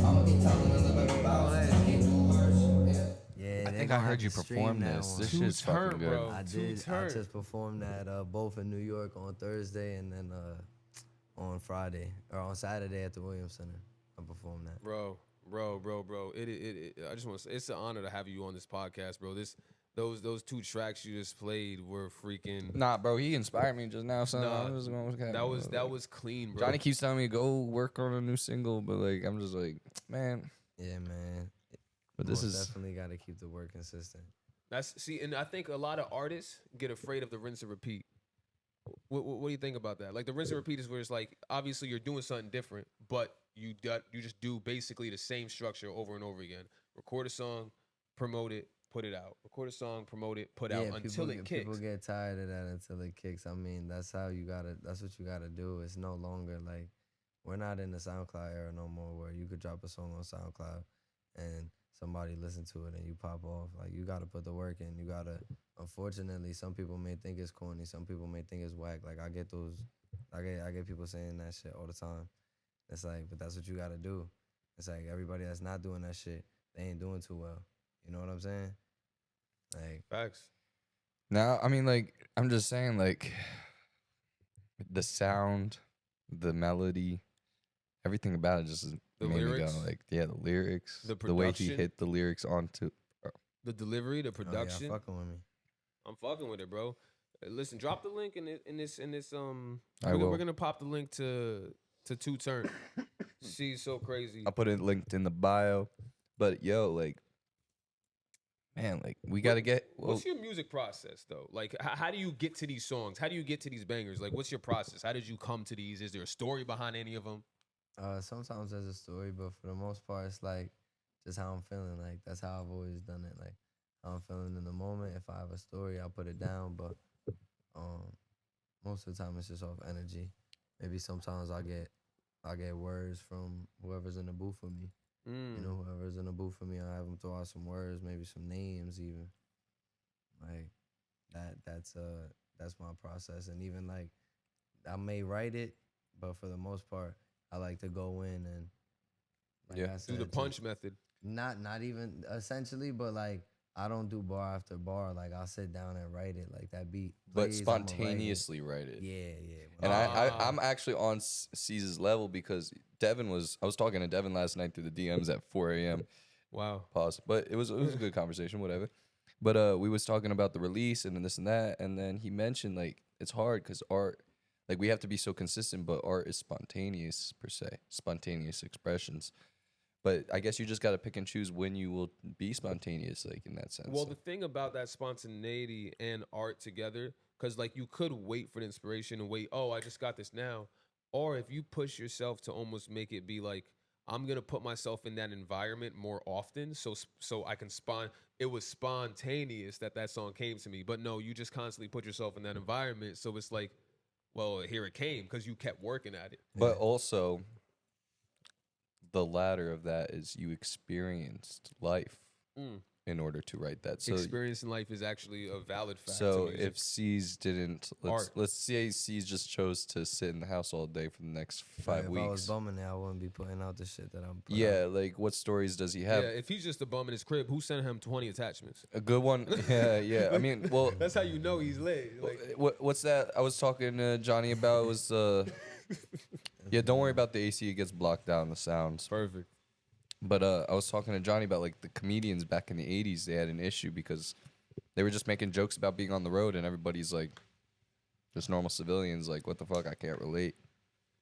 I'ma keep telling her little baby bounce until she can't do worse. Yeah, I they think I gonna heard have you to stream perform that this. one. This Two shit's turn, fucking good. bro. I Two did. I turn. just performed that both in New York on Thursday and then on Friday or on Saturday at the Williams Center. I performed that. Bro. I just want to say it's an honor to have you on this podcast, bro. Those 2 tracks you just played were freaking. Nah, bro, he inspired me just now. Son. Nah, I'm just going, okay, that was clean, bro. Johnny keeps telling me to go work on a new single, but like I'm just like, man. Yeah, man. But this Most is definitely got to keep the work consistent. And I think a lot of artists get afraid of the rinse and repeat. What do you think about that? Like the rinse and repeat is where it's like obviously you're doing something different, but you just do basically the same structure over and over again. Record a song, promote it, put it out. Record a song, promote it, put out until it kicks. People get tired of that until it kicks. I mean, that's what you gotta do. It's no longer like we're not in the SoundCloud era no more where you could drop a song on SoundCloud and somebody listen to it and you pop off. Like you gotta put the work in. You gotta. Unfortunately, some people may think it's corny. Some people may think it's whack. Like I get people saying that shit all the time. It's like, but that's what you gotta do. It's like everybody that's not doing that shit, they ain't doing too well. You know what I'm saying? Like Facts. now. I mean, like I'm just saying, like the sound, the melody, everything about it just The made lyrics? me go like, yeah, the lyrics, The the way he production? hit the lyrics onto. The delivery, the oh, yeah, production. fucking with me. I'm fucking with it, bro. Listen, drop the link in this. I will. We're gonna pop the link to 2 Turn. CeezSoCrazy. I'll put it linked in the bio. But yo, like, man, like we gotta get. Well, What's your music process though? Like, how do you get to these songs? How do you get to these bangers? Like, what's your process? How did you come to these? Is there a story behind any of them? Sometimes there's a story, but for the most part, it's like just how I'm feeling. Like that's how I've always done it. Like how I'm feeling in the moment. If I have a story, I'll put it down. But most of the time, it's just off energy. Maybe sometimes I get words from whoever's in the booth with me. You know, whoever's in the booth with me, I have them throw out some words, maybe some names, even. Like that's my process. And even like I may write it, but for the most part, I like to go in and like Yeah. I said, Do the punch method. Not even essentially, but like I don't do bar after bar. Like I'll sit down and write it. Like that beat. but plays, I'ma write it. spontaneously write it. Yeah. And I'm actually on Ceez's level because I was talking to Devin last night through the DMs at 4 a.m. Wow. Pause. But it was a good conversation, whatever. But we was talking about the release and then this and that, and then he mentioned like it's hard because art, like we have to be so consistent, but art is spontaneous per se, spontaneous expressions. But I guess you just got to pick and choose when you will be spontaneous, like in that sense. Well, the thing about that spontaneity and art together, because like you could wait for the inspiration and wait, oh, I just got this now. Or if you push yourself to almost make it be like, I'm going to put myself in that environment more often so I can it was spontaneous that song came to me. But no, you just constantly put yourself in that environment. So it's like, well, here it came because you kept working at it. But also, the latter of that is you experienced life. in order to write that. So Experience in life is actually a valid fact. so to music. if C's didn't, Art. let's say C's just chose to sit in the house all day for the next Like, 5 if I was weeks. bumming it, I wouldn't be putting out the shit that I'm putting Yeah, out. like what stories does he yeah, have? if he's just a bum in his crib, who sent him 20 attachments? A good one. Yeah, yeah. I mean, well, That's how you know he's lit. Like, what's that? I was talking to Johnny about was yeah. Don't worry about the AC. It gets blocked out in the sounds. perfect. But I was talking to Johnny about like the comedians back in the '80s. They had an issue because they were just making jokes about being on the road, and everybody's like, just normal civilians. Like, what the fuck? I can't relate.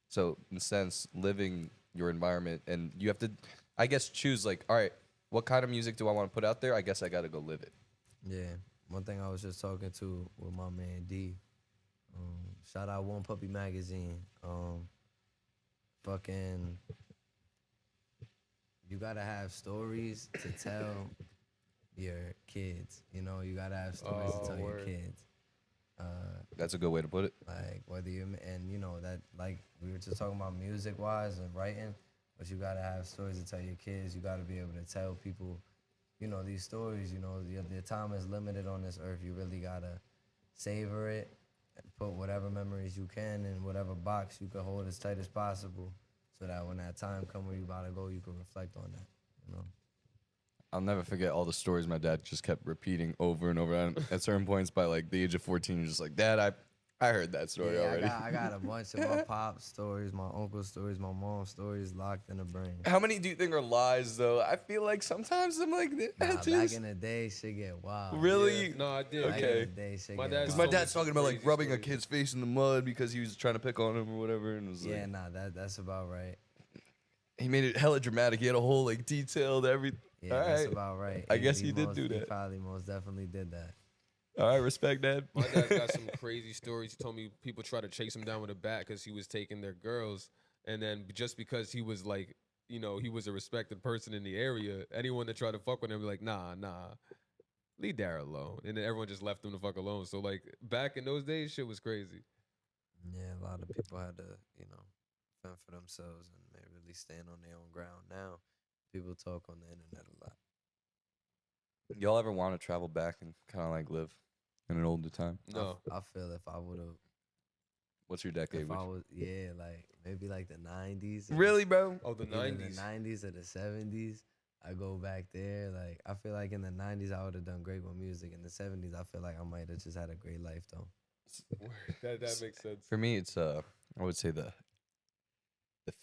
So in a sense, living your environment, and you have to, I guess, choose like, all right, what kind of music do I want to put out there? I guess I got to go live it. Yeah. One thing I was just talking to with my man D. Shout out One Puppy Magazine. Fucking, you gotta have stories to tell your kids. You know, you gotta have stories to tell your word. kids. That's a good way to put it. Like whether you and you know that like we were just talking about music wise and writing, but you gotta have stories to tell your kids. You gotta be able to tell people, you know, these stories. You know, your time is limited on this earth. You really gotta savor it and put whatever memories you can in whatever box you can hold as tight as possible, so that when that time come where you about to go, you can reflect on that. You know. I'll never forget all the stories my dad just kept repeating over and over. And at certain points, by like the age of 14, you're just like, Dad, I heard that story Yeah, already. I got a bunch of my pop's stories, my uncle's stories, my mom's stories locked in the brain. How many do you think are lies, though? I feel like sometimes I'm like, Nah, back in the day, shit get wild. really? Yeah, no, I did. Back okay. in the day, shit My get dad's Because wild. my told me dad's some talking about like crazy rubbing a stories. kid's face in the mud because he was trying to pick on him or whatever, and it was Yeah, like, nah, that's about right. he made it hella dramatic. He had a whole like detailed everything. Yeah, All that's right. about right. I guess he did do He that. probably most definitely did that. All right, respect that. My dad's got some crazy stories. He told me people tried to chase him down with a bat because he was taking their girls, and then just because he was like, you know, he was a respected person in the area, anyone that tried to fuck with him, be like, nah, leave Dara alone, and then everyone just left him the fuck alone. So like back in those days, shit was crazy. Yeah, a lot of people had to, you know, fend for themselves and they really stand on their own ground. Now, people talk on the internet a lot. Y'all ever want to travel back and kind of like live in an older time? No, I feel if I would have, What's your decade? if I was, yeah, like maybe like the 90s. Really, bro? oh the Either the 90s. 90s or the 70s. I go back there. Like, I feel like in the 90s, I would have done great with music. In the 70s, I feel like I might have just had a great life, though. that makes sense. For me, it's I would say the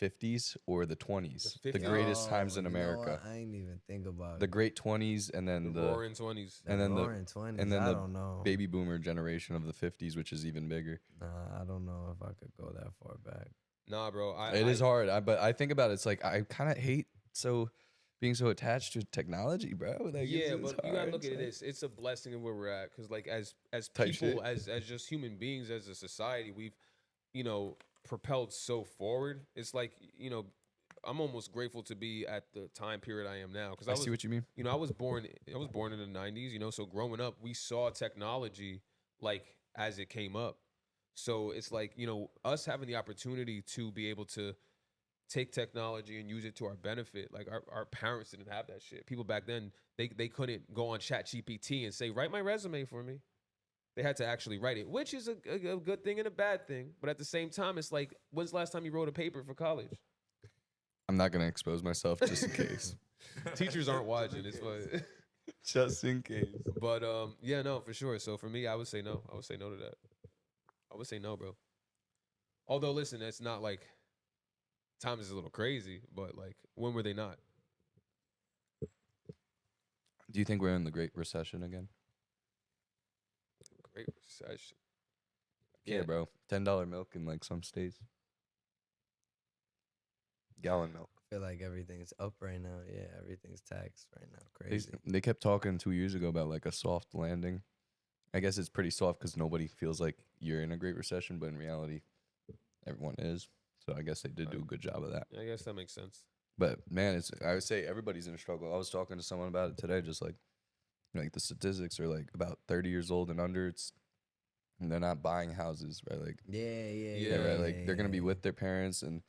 50s or the 20s. The The 50s. greatest times in you know America. what? I ain't even think about The it. great 20s and then The the roaring 20s. and then the roaring 20s, and then I the don't know. baby boomer generation of the 50s, which is even bigger. Nah, I don't know if I could go that far back. Nah, bro. It is hard, but I think about it. It's like I kind of hate being so attached to technology, bro. Like, Yeah, it's but you gotta hard. look at It's it like- as it's a blessing of where we're at, because like as Type people, shit. as just human beings, as a society, we've propelled so forward. It's like I'm almost grateful to be at the time period I am now, because I see what you mean. I was born in the 90s, so growing up we saw technology like as it came up. So it's like, us having the opportunity to be able to take technology and use it to our benefit. Like our parents didn't have that shit. People back then, they couldn't go on ChatGPT and say, write my resume for me. They had to actually write it, which is a good thing and a bad thing. But at the same time, it's like, when's the last time you wrote a paper for college? I'm not gonna expose myself just in case. Teachers aren't watching. It's fine. Just in case. But yeah, no, for sure. So for me, I would say no. I would say no to that. I would say no, bro. Although, listen, it's not like times is a little crazy, but like, when were they not? Do you think we're in the Great Recession again? Great recession. Yeah, bro. $10 milk in like some states. Gallon milk. I feel like everything's up right now. Yeah, everything's taxed right now. They, Crazy. they kept talking 2 years ago about like a soft landing. I guess it's pretty soft because nobody feels like you're in a Great Recession, but in reality, everyone is. So I guess they did do a good job of that. I guess that makes sense. But man, I would say everybody's in a struggle. I was talking to someone about it today, just like the statistics are like about 30 years old and under. And they're not buying houses, right? Like Yeah. Yeah, right, like they're gonna be with their parents, and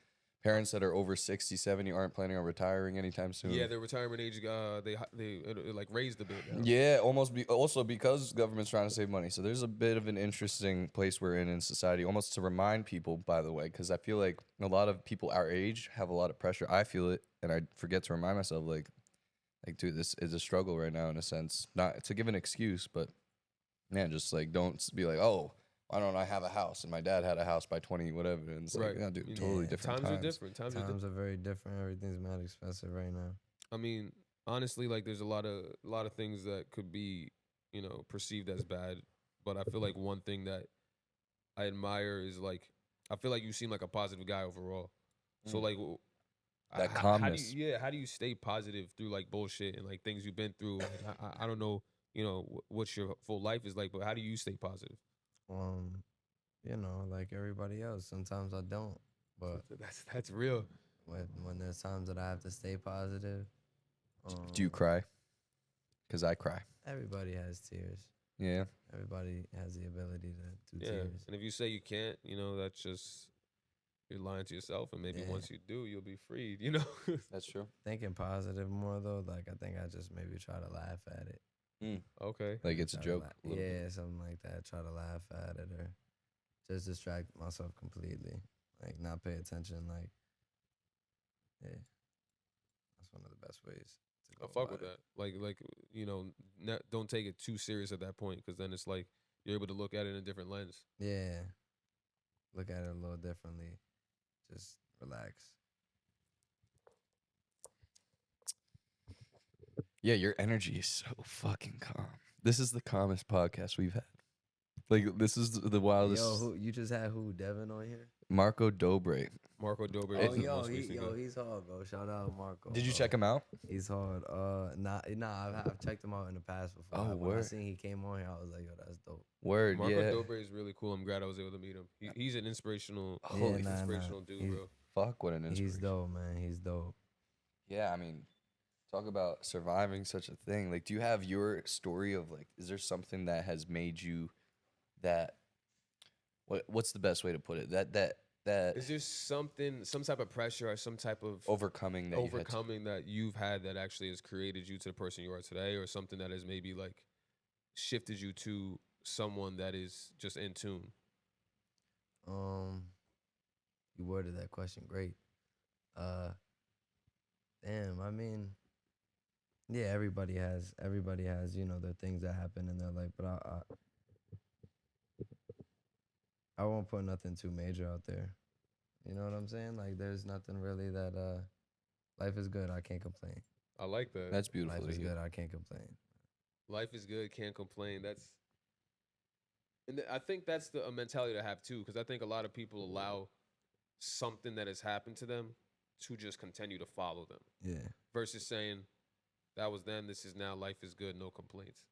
Parents that are over 60, 70 aren't planning on retiring anytime soon. Yeah, their retirement age, they like raised a bit now. Yeah, also because government's trying to save money. So there's a bit of an interesting place we're in society, almost to remind people, by the way, because I feel like a lot of people our age have a lot of pressure. I feel it, and I forget to remind myself, like, dude, this is a struggle right now in a sense. Not to give an excuse, but man, just like don't be like, oh, why don't I have a house? And my dad had a house by 20, whatever. And it's like, Right. yeah, dude, Yeah. totally different Times times. are different. Times are different. Times are very different. Everything's mad expensive right now. I mean, honestly, like there's a lot of things that could be, you know, perceived as bad, but I feel like one thing that I admire is like I feel like you seem like a positive guy overall. So like That how calmness. how do you stay positive through like bullshit and like things you've been through? Like, I don't know, you know, what your full life is like, but how do you stay positive? You know, like everybody else. Sometimes I don't, but That's real. when there's times that I have to stay positive, Do you cry? Because I cry. everybody has tears. Yeah. Everybody has the ability to do Yeah. tears. And if you say you can't, you know, that's just you're lying to yourself, and maybe Yeah. once you do, you'll be freed. You know. That's true. Thinking positive more though, like I think I just maybe try to laugh at it. Okay. Like it's a Try to joke. la- yeah, something like that. Try to laugh at it or just distract myself completely. Like not pay attention. Like, yeah, that's one of the best ways to I go. fuck about with it. that. Like you know, don't take it too serious at that point, because then it's like you're able to look at it in a different lens. Yeah, look at it a little differently. Just relax. Yeah, your energy is so fucking calm. This is the calmest podcast we've had. Like, this is the wildest. Yo, who you just had? Who Devin on here? Marco Dobre. Marco Dobre Oh, was the yo, most recent guy. he's hard, bro. Shout out Marco. Did you bro. check him out? He's hard. I've checked him out in the past before. Oh, When I word. seen he came on here, I was like, yo, that's dope. Word, Marco yeah. Dobre is really cool. I'm glad I was able to meet him. He's an inspirational, Holy inspirational dude, He's- bro. Fuck, what an inspiration. He's dope, man. He's dope. Yeah, I mean, talk about surviving such a thing. Like, do you have your story of, like, is there something that has made you that, what's the best way to put it? That Is there some type of pressure or some type of overcoming that overcoming that you've had that actually has created you to the person you are today, or something that has maybe like shifted you to someone that is just in tune? You worded that question great. Damn, I mean, yeah, everybody has, you know, their things that happen in their life, but I won't put nothing too major out there. You know what I'm saying? Like, there's nothing really that, life is good, I can't complain. I like that. That's beautiful. Life is to hear. good, I can't complain. Life is good, can't complain. I think that's a mentality to have too, because I think a lot of people allow something that has happened to them to just continue to follow them, Yeah, versus saying that was then, this is now. Life is good, no complaints.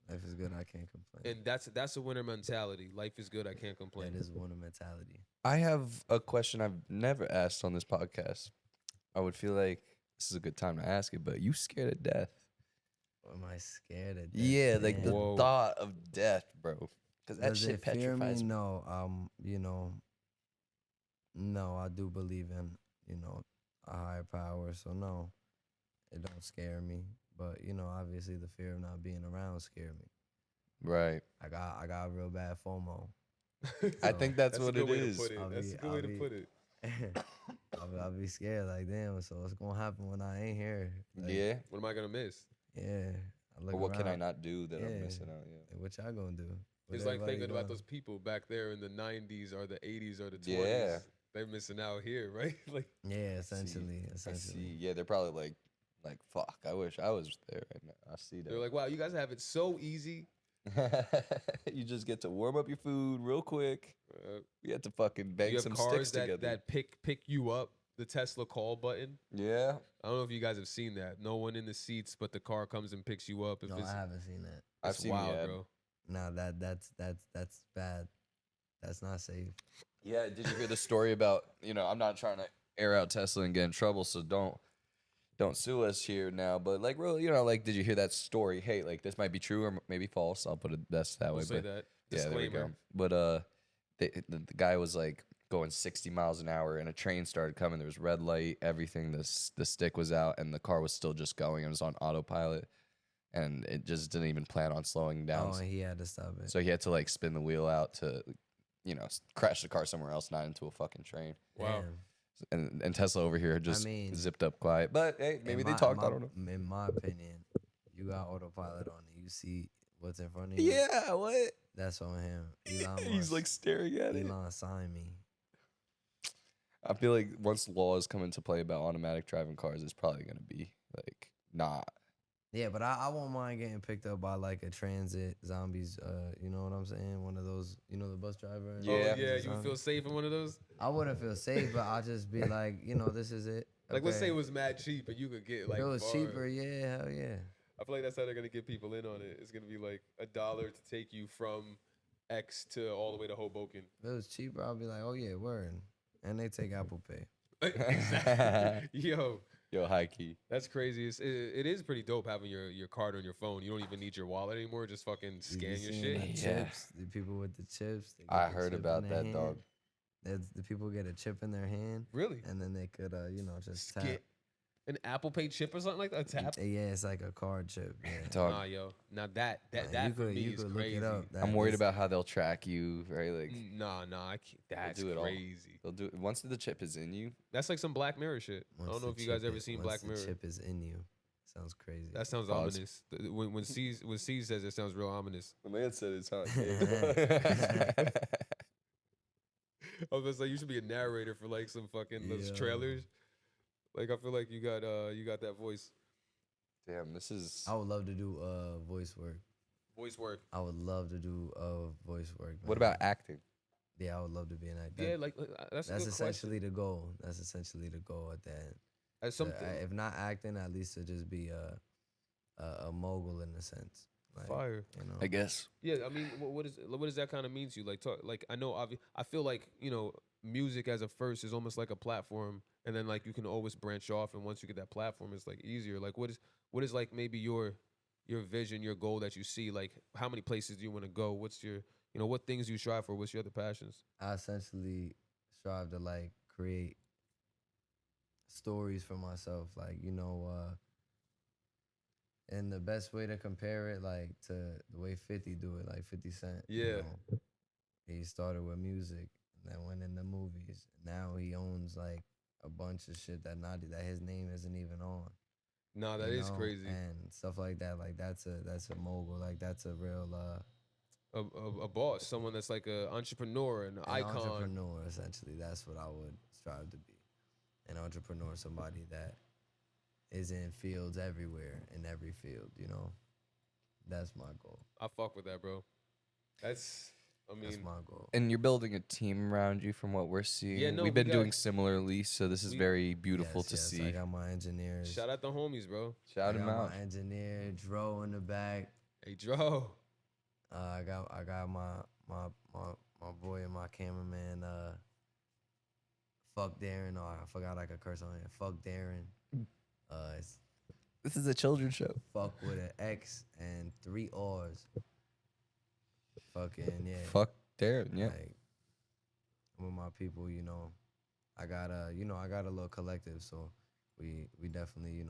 life is good, I can't complain. And that's a winner mentality. Life is good, I can't complain. That is one of mentality. I have a question I've never asked on this podcast. I would feel like this is a good time to ask it, but you scared of death? Am I scared of death? Yeah, like the Whoa. thought of death, bro. Because that Does shit it fear me? petrifies me. No. You know, no, I do believe in, you know, a higher power. So no, it don't scare me. But you know, obviously the fear of not being around scare me. Right. I got real bad FOMO. I So, think that's a what good it way to is. put it. I'll That's be- a good way I'll to be- put it. I'll be scared like damn. So what's gonna happen when I ain't here? Like, Yeah. What am I gonna miss? yeah. I look Or what can I around, not do that I'm Yeah. missing out? Yeah. like, what y'all gonna do? What It's like everybody thinking about doing? those people back there in the 90s or the 80s or the 20s. Yeah. They're missing out here, right? Like, Yeah, essentially. I see. Yeah, they're probably like, fuck. I wish I was there right now. I see that. they're like, wow, you guys have it so easy. You just get to warm up your food real quick. Uh, We had to fucking bang you have some cars sticks together. that pick you up. The Tesla call button. Yeah. I don't know if you guys have seen that. No one in the seats, but the car comes and picks you up. If No, it's, I haven't seen that. I've it's seen the wild, ad. bro. No, that's bad. That's not safe. Yeah, did you hear the story about, I'm not trying to air out Tesla and get in trouble, so don't sue us here now, but like really, did you hear that story? Hey, like this might be true or maybe false. I'll put it best that We'll way. say But that. yeah, there we Disclaimer. go. But the guy was like going 60 miles an hour, and a train started coming. There was red light, everything. The stick was out, and the car was still just going. It was on autopilot, and it just didn't even plan on slowing down. Oh, and he had to stop it. So he had to like spin the wheel out to, crash the car somewhere else, not into a fucking train. Wow. Damn. And Tesla over here just zipped up quiet. But hey, maybe they talked. I don't know. In my opinion, you got autopilot on it. You see what's in front of you. Yeah, what? That's on him. Elon He's Musk. like staring at it. Elon signed me. I feel like once laws come into play about automatic driving cars, it's probably gonna be like not. Yeah, but I won't mind getting picked up by like a transit zombies. You know what I'm saying? One of those, the bus driver. Yeah. Oh, yeah. Transit You would feel zombies. safe in one of those? I wouldn't feel safe, but I'll just be like, this is it. Like, let's say Okay. it was mad cheap and you could get like If it was far. cheaper, yeah, hell yeah. I feel like that's how they're gonna get people in on it. It's gonna be like $1 to take you from X to all the way to Hoboken. If it was cheaper, I'll be like, oh yeah, word. And they take Apple Pay. Exactly. Yo, high key. That's crazy. It is pretty dope having your card on your phone. You don't even need your wallet anymore. Just fucking scan your seen shit. The Yeah. chips, the people with the chips. they get I the heard chip in about their that, dog. hand. The people get a chip in their hand, Really? and then they could, just tap. Get an Apple Pay chip or something like that. Tap. Yeah, it's like a card chip. Yeah. Dog. Nah, yo. Now that Nah, that for me you is could crazy. look it up. I'm That worried is- about how they'll track you, right? Like Nah, I can't. That's do it all. crazy. they'll do it once the chip is in you. That's like some Black Mirror shit. I once don't know the if you guys chip ever is- seen once Black the Mirror. chip is in you. Sounds crazy. That sounds Pause. ominous. When Ceez says it sounds real ominous. The man said it's hot. I was like, you should be a narrator for like some fucking those Yeah. trailers. Like I feel like you got that voice. Damn, this is. I would love to do voice work. Voice work. I would love to do voice work. What man. about acting? Yeah, I would love to be an actor. Yeah, like that's a That's good essentially the goal. That's essentially the goal at the end. question. As something If not acting, at least to just be a mogul in a sense. Like, fire. I guess. Yeah, I mean, what does that kind of mean to you? Like, I know, I feel like music as a first is almost like a platform, and then like you can always branch off, and once you get that platform, it's like easier. Like, what is like maybe your vision, your goal that you see? Like, how many places do you want to go? What's your what things do you strive for? What's your other passions? I essentially strive to like create stories for myself, like and the best way to compare it, like to the way 50 do it, like 50 Cent. Yeah. He started with music, and then went into movies. Now he owns like a bunch of shit that his name isn't even on. Nah, that you is know? crazy. And stuff like that. Like that's a mogul. Like that's a real A boss, someone that's like an entrepreneur and an icon. entrepreneur. Essentially, that's what I would strive to be. An entrepreneur, somebody that is in fields everywhere, in every field. That's my goal. I fuck with that, bro. That's That's my goal. And you're building a team around you from what we're seeing. Yeah, no, we've we been got- doing similarly, so this is we- very beautiful Yes, to yes, see. I got my engineers. shout out the homies, bro. Shout I him got out. my engineer, Dro in the back. Hey, Dro. I got my boy and my cameraman. Fuck Darren. Oh, I forgot I could curse on here. Fuck Darren. It's This is a children's show. fuck with an X and 3 R's. Fucking yeah. Fuck Darren, yeah. Like with my people, I got a little collective, so we definitely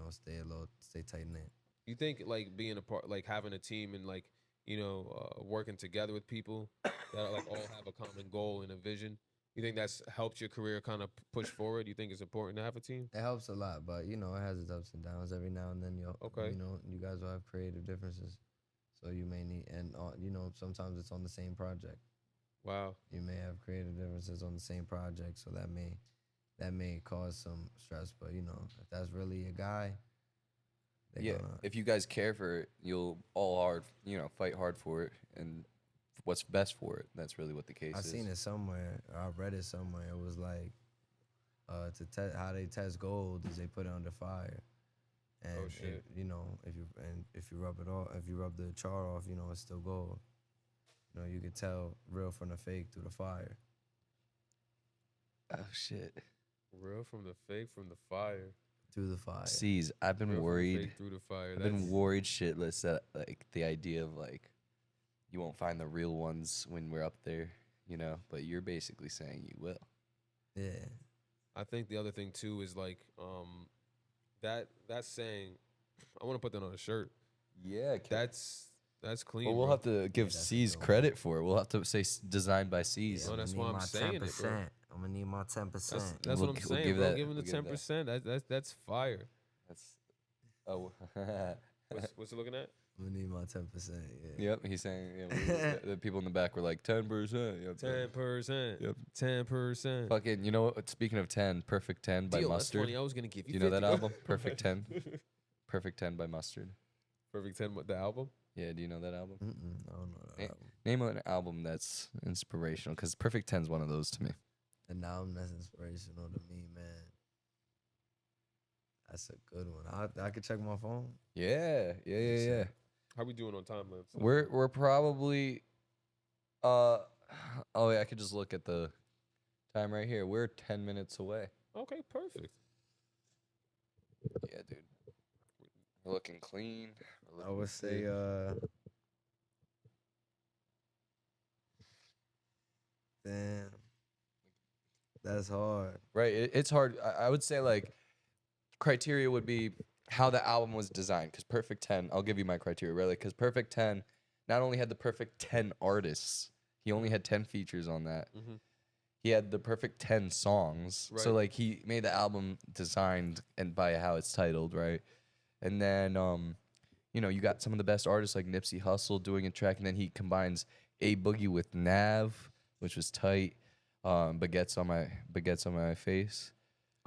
stay tight knit. You think like being a part, like having a team and like working together with people that like all have a common goal and a vision. You think that's helped your career kind of push forward? You think it's important to have a team? It helps a lot, but it has its ups and downs. Every now and then, Okay. you guys will have creative differences, so you may need, and sometimes it's on the same project. Wow. You may have creative differences on the same project, so that may cause some stress. But if that's really a guy, they're Yeah, gonna, if you guys care for it, you'll fight hard for it, and what's best for it. That's really what the case I is. seen it somewhere. Or I read it somewhere. It was like how they test gold is they put it under fire, and Oh, shit. if you rub it off, if you rub the char off, it's still gold. You could tell real from the fake through the fire. Oh shit. Real from the fake, from the fire. Through the fire. Ceez, I've been Real from the worried. fake through the fire. I've been worried shitless that like the idea of like you won't find the real ones when we're up there, but you're basically saying you will. Yeah. I think the other thing too is like that saying. I want to put that on a shirt. Yeah, That's clean. well, we'll bro. have to give that's a C's good one. credit for it. We'll have to say designed by Yeah, C's. No, that's I'm why gonna I'm need my saying it, bro. 10%. I'm gonna need my 10%. That's We'll what I'm g- we'll saying, give bro. that- Give him the we'll give that. 10%. That's fire. That's oh. What's he looking at? I'm gonna need my 10%. Yeah. Yep, he's saying the people in the back were like 10%. Yep. 10%. Yep. 10%. Fucking, you know what? Speaking of 10, Perfect 10 by Deal, that's Mustard. funny. I was gonna give Do you. you know that 50. album? Perfect 10. Perfect 10 by Mustard. Perfect 10. What the album? Yeah, do you know that album? I don't know that Eh, album. Name an album that's inspirational, because Perfect 10 is one of those to me. An album that's inspirational to me, man. That's a good one. I could check my phone. Yeah. How we doing on time, man? We're probably oh yeah, I could just look at the time right here. We're 10 minutes away. Okay, perfect. Yeah, dude. We're looking clean. I would say damn. That's hard. Right, it's hard. I would say like criteria would be how the album was designed. Because Perfect 10, I'll give you my criteria, really. Because Perfect 10 not only had the perfect 10 artists, he only had 10 features on that. Mhm. He had the perfect 10 songs. So Right. like he made the album designed and by how it's titled, right? And then you know, you got some of the best artists like Nipsey Hussle doing a track, and then he combines A Boogie with Nav, which was tight. Baguettes on my face.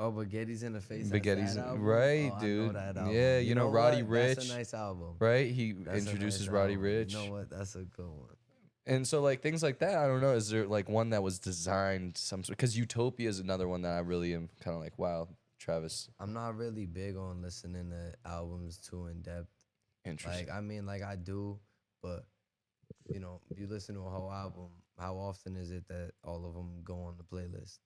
Oh, Baguetti's in the face. Baguetti's That's that album? right, Oh, I dude. know that album. Yeah, you know Roddy what? Rich, That's a nice album. right? He That's a introduces nice Roddy album. Rich. You know what? That's a good one. And so like things like that, I don't know. Is there like one that was designed some sort? Because Utopia is another one that I really am kind of like, wow, Travis, I'm not really big on listening to albums too in depth. interesting. Like, I mean, like I do, but you know, you listen to a whole album. How often is it that all of them go on the playlist?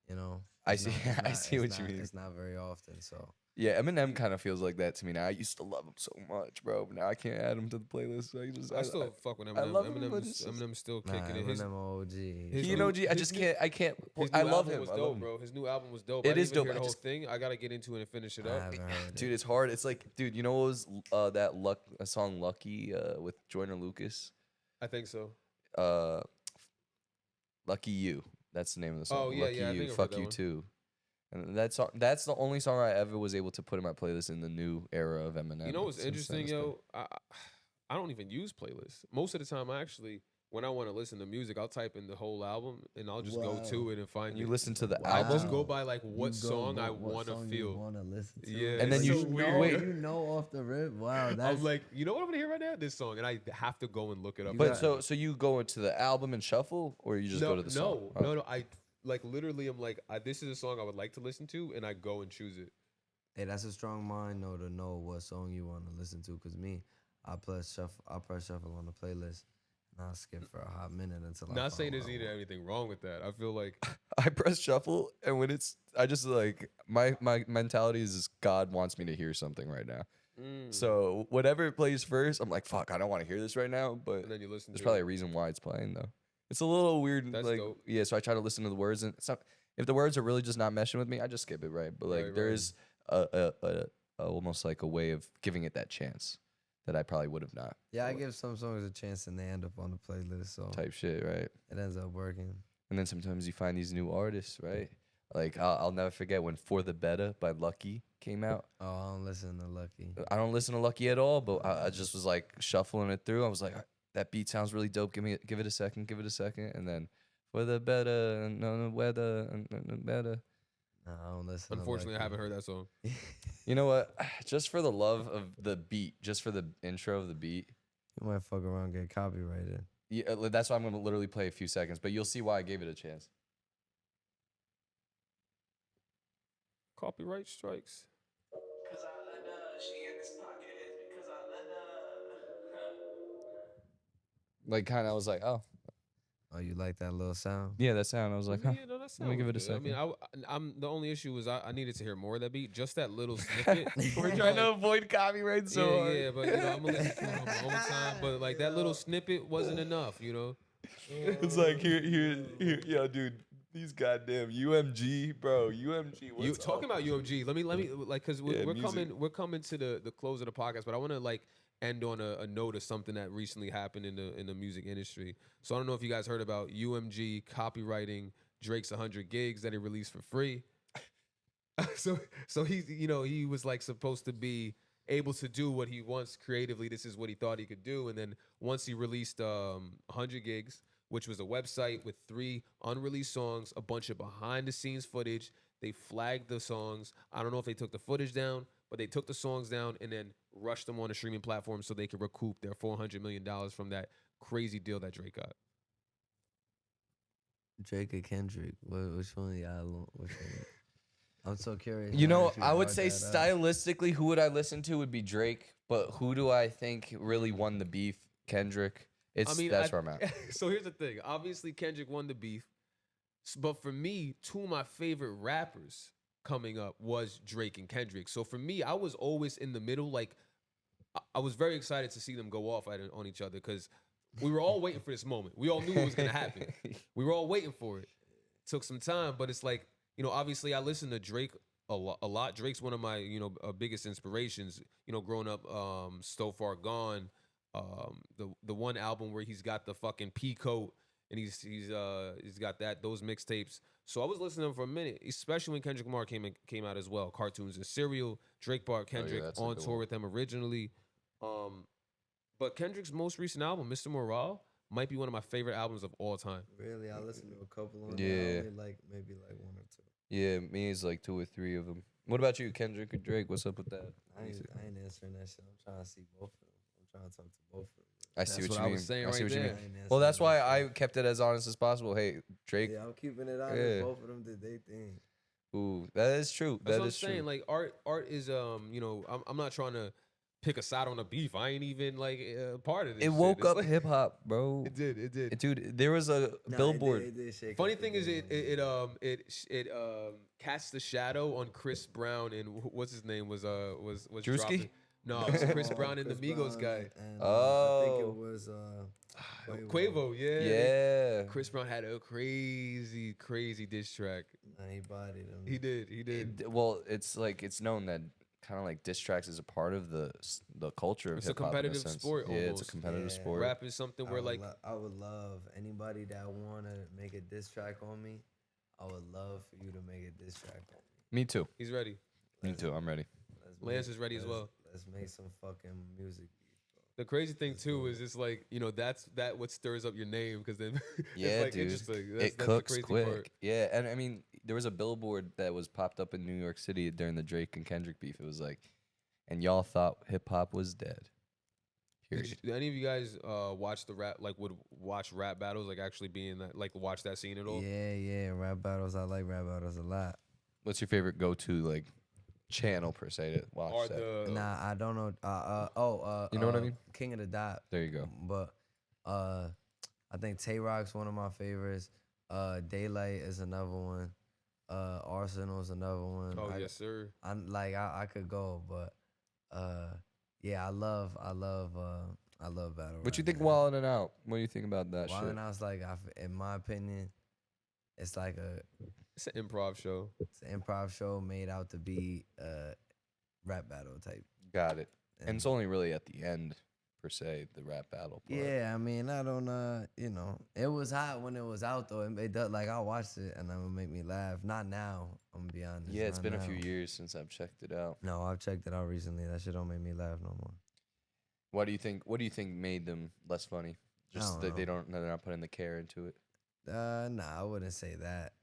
You know, I It's see- not- I it's see not- what it's you not- mean. It's not very often. So Yeah, Eminem kind of feels like that to me now. I used to love him so much, bro. But now I can't add him to the playlist. So I still fuck with Eminem. I love him, but Eminem's, it's just- Eminem's still nah, kicking it. His, Eminem OG. his he an new- OG. I his just new- can't. I can't. his I new love album him. was I dope, love him. bro. His new album was dope. It I didn't is even dope. hear the I whole just- thing. I gotta get into it and finish it I up. haven't heard Dude, it. it's hard. It's like, dude, you know what was that a song "Lucky" with Joyner Lucas? I think so. Uh, "Lucky You." That's the name of the song. Oh, yeah, Lucky yeah, I You, think I've fuck heard that you one. too. And that's the only song I ever was able to put in my playlist in the new era of Eminem. You know what's Since then, interesting, it's been- yo? I don't even use playlists. Most of the time, I actually, when I want to listen to music, I'll type in the whole album and I'll just go to Wow. it and find You it. listen to the I album. just go by like what You go song I what want to song feel. You want to listen to. Yeah, And then it's you- so weird. wait. You know off the rip. Wow, that's I'm like, you know what I'm gonna hear right now? This song, and I have to go and look it up. But so you go into the album and shuffle, or you just no, go to the song? Oh. no. I like literally. I'm like, this is a song I would like to listen to, and I go and choose it. Hey, that's a strong mind though to know what song you want to listen to. Cause me, I press shuffle on the playlist, and I'll skip for a hot minute until I. Not find saying what there's I either want. anything wrong with that. I feel like I press shuffle, and when I just like my mentality is just God wants me to hear something right now. So whatever plays first, I'm like, fuck, I don't want to hear this right now. But and then you listen there's to probably it. a reason why it's playing though. It's a little weird. That's like, dope. yeah. So I try to listen to the words, and it's not, if the words are really just not meshing with me, I just skip it, right? But like, Right, there right. is a almost like a way of giving it that chance that I probably would have not. Yeah, I give some songs a chance and they end up on the playlist, so Type shit, right? it ends up working. And then sometimes you find these new artists, right? Like I'll never forget when "For the Better" by Lucky came out. Oh, I don't listen to Lucky. I don't listen to Lucky at all, but I just was like shuffling it through. I was like, that beat sounds really dope. Give it a second, and then "For the Better," no weather, no better. No, I don't listen. Unfortunately, to I haven't heard that song. You know what? Just for the love of the beat, just for the intro of the beat. You might fuck around and get copyrighted. Yeah, that's why I'm gonna literally play a few seconds, but you'll see why I gave it a chance. Copyright strikes. Cause I let her, she in this pocket, because I let her. Like, kind of, I was like, oh, Oh, you like that little sound? yeah, that sound. I was like, huh. Yeah, no, that let me give sounds it a good. I mean, second. I'm the only issue was I needed to hear more of that beat. Just that little snippet. We're trying to avoid copyright so hard. yeah, but you know, I'm gonna listen to it on my own time. But like that little snippet wasn't enough, you know. It's like here, yeah, dude. These goddamn UMG, bro. UMG. You What's talking up? about UMG? Let me like because Yeah, we're music. coming to the close of the podcast, but I want to like end on a note of something that recently happened in the music industry. So I don't know if you guys heard about UMG copywriting Drake's 100 gigs that he released for free. so he he was like supposed to be able to do what he wants creatively. This is what he thought he could do, and then once he released 100 gigs, which was a website with 3 unreleased songs, a bunch of behind the scenes footage. They flagged the songs. I don't know if they took the footage down, but they took the songs down and then rushed them on a streaming platform so they could recoup their $400 million from that crazy deal that Drake got. Drake or Kendrick? Which one y'all? Which one? I'm so curious. You now know, that you I would brought say that up. stylistically, who would I listen to would be Drake, but who do I think really won the beef? Kendrick. That's where I'm at. So here's the thing. Obviously, Kendrick won the beef. But for me, 2 of my favorite rappers coming up was Drake and Kendrick. So for me, I was always in the middle. Like, I was very excited to see them go off on each other because we were all waiting for this moment. We all knew it was going to happen. We were all waiting for it. Took some time, but it's like, obviously I listen to Drake a lot. Drake's one of my, biggest inspirations, growing up, So Far Gone, the one album where he's got the fucking pea coat and he's got those mixtapes. So I was listening to him for a minute, especially when Kendrick Lamar came out as well. Cartoons and Serial. Drake brought Kendrick that's a on good tour one. with them originally. But Kendrick's most recent album, Mr. Morale, might be one of my favorite albums of all time. Really, I listened to a couple on Yeah. there. I only like maybe like 1 or 2. Yeah, me is like 2 or 3 of them. What about you, Kendrick or Drake? What's up with that? I ain't answering that shit. I'm trying to see both of them. I'm trying to talk to both of them. I see That's what what you I mean. was saying I see right what you there. mean. I ain't Well, answering that's that why shit. I kept it as honest as possible. Hey, Drake. Yeah, I'm keeping it honest. Yeah. Both of them did they thing. Ooh, that is true. That's That what I'm is saying. true. Like art is I'm not trying to pick a side on the beef. I ain't even like part of this. It shit. woke It's up like- hip hop, bro. It did. Dude, there was a Nah, billboard. It did shake Funny up the thing is, game it a little bit. casts the shadow on Chris Brown and what's his name was Drewski? dropping. No, it was Chris Oh, Brown and the Chris Migos Brown guy. and, I think Oh. it was Quavo, yeah. Yeah. Chris Brown had a crazy diss track. Nah, he bodied him. He did. Well, it's like it's known that kind of like diss tracks is a part of the culture of It's a hip hop. competitive sport Yeah, it's a almost. competitive Yeah. sport. Rap is something where like I would love anybody that wanna make a diss track on me. I would love for you to make a diss track on me. Me too. he's ready. Me too. I'm ready. Let's Lance make- is ready as let's- well. Let's make some fucking music. The crazy thing too is it's like that's what stirs up your name because then Yeah, it's like dude. interesting. That's It the cooks crazy quick. part. Yeah, and I mean, there was a billboard that was popped up in New York City during the Drake and Kendrick beef. It was like, and y'all thought hip hop was dead. Period. Did any of you guys watch the rap would watch rap battles like actually being that like watch that scene at all? Yeah, rap battles. I like rap battles a lot. What's your favorite go-to like channel per se to watch Or that? the Nah, I don't know. You know what I mean? King of the Dot. There you go. But I think Tay Rock's one of my favorites. Daylight is another one. Arsenal's another one. oh yes sir. I could go, but yeah, I love battle. What you rap, think, man. Wildin' and Out? What do you think about that Wild shit? and Out's like, in my opinion, it's like It's an improv show. it's an improv show made out to be a rap battle type. Got it. And it's only really at the end per se, the rap battle part. Yeah, I mean, I don't it was hot when it was out though. It does like I watched it and that would make me laugh. Not now, I'm gonna be honest. Yeah, it's not been a now. few years since I've checked it out. No, I've checked it out recently. That shit don't make me laugh no more. What do you think made them less funny? Just don't that know. they're not putting the care into it. Nah, I wouldn't say that.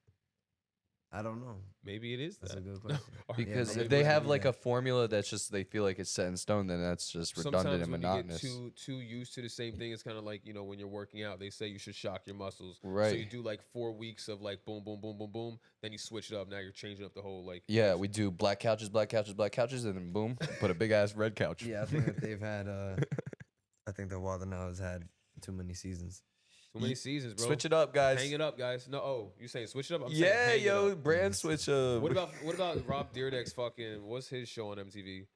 I don't know. Maybe it is That's that. a good question. Because maybe if they it have could be like that. a formula that's just they feel like it's set in stone, then that's just redundant Sometimes and when monotonous. you get too used to the same thing, it's kind of like when you're working out. They say you should shock your muscles. So Right. you do like 4 weeks of like boom, boom, boom, boom, boom. Then you switch it up. Now you're changing up the whole like. Yeah, we do black couches, and then boom, put a big ass red couch. Yeah, I think that they've had. I think that Wild 'N Out has had too many seasons. Too many seasons, bro. Switch it up, guys. Hang it up, guys. No, you saying switch it up? I'm saying Yeah, hang it yo, up. brand switch up. What about Rob Dyrdek's fucking? What's his show on MTV?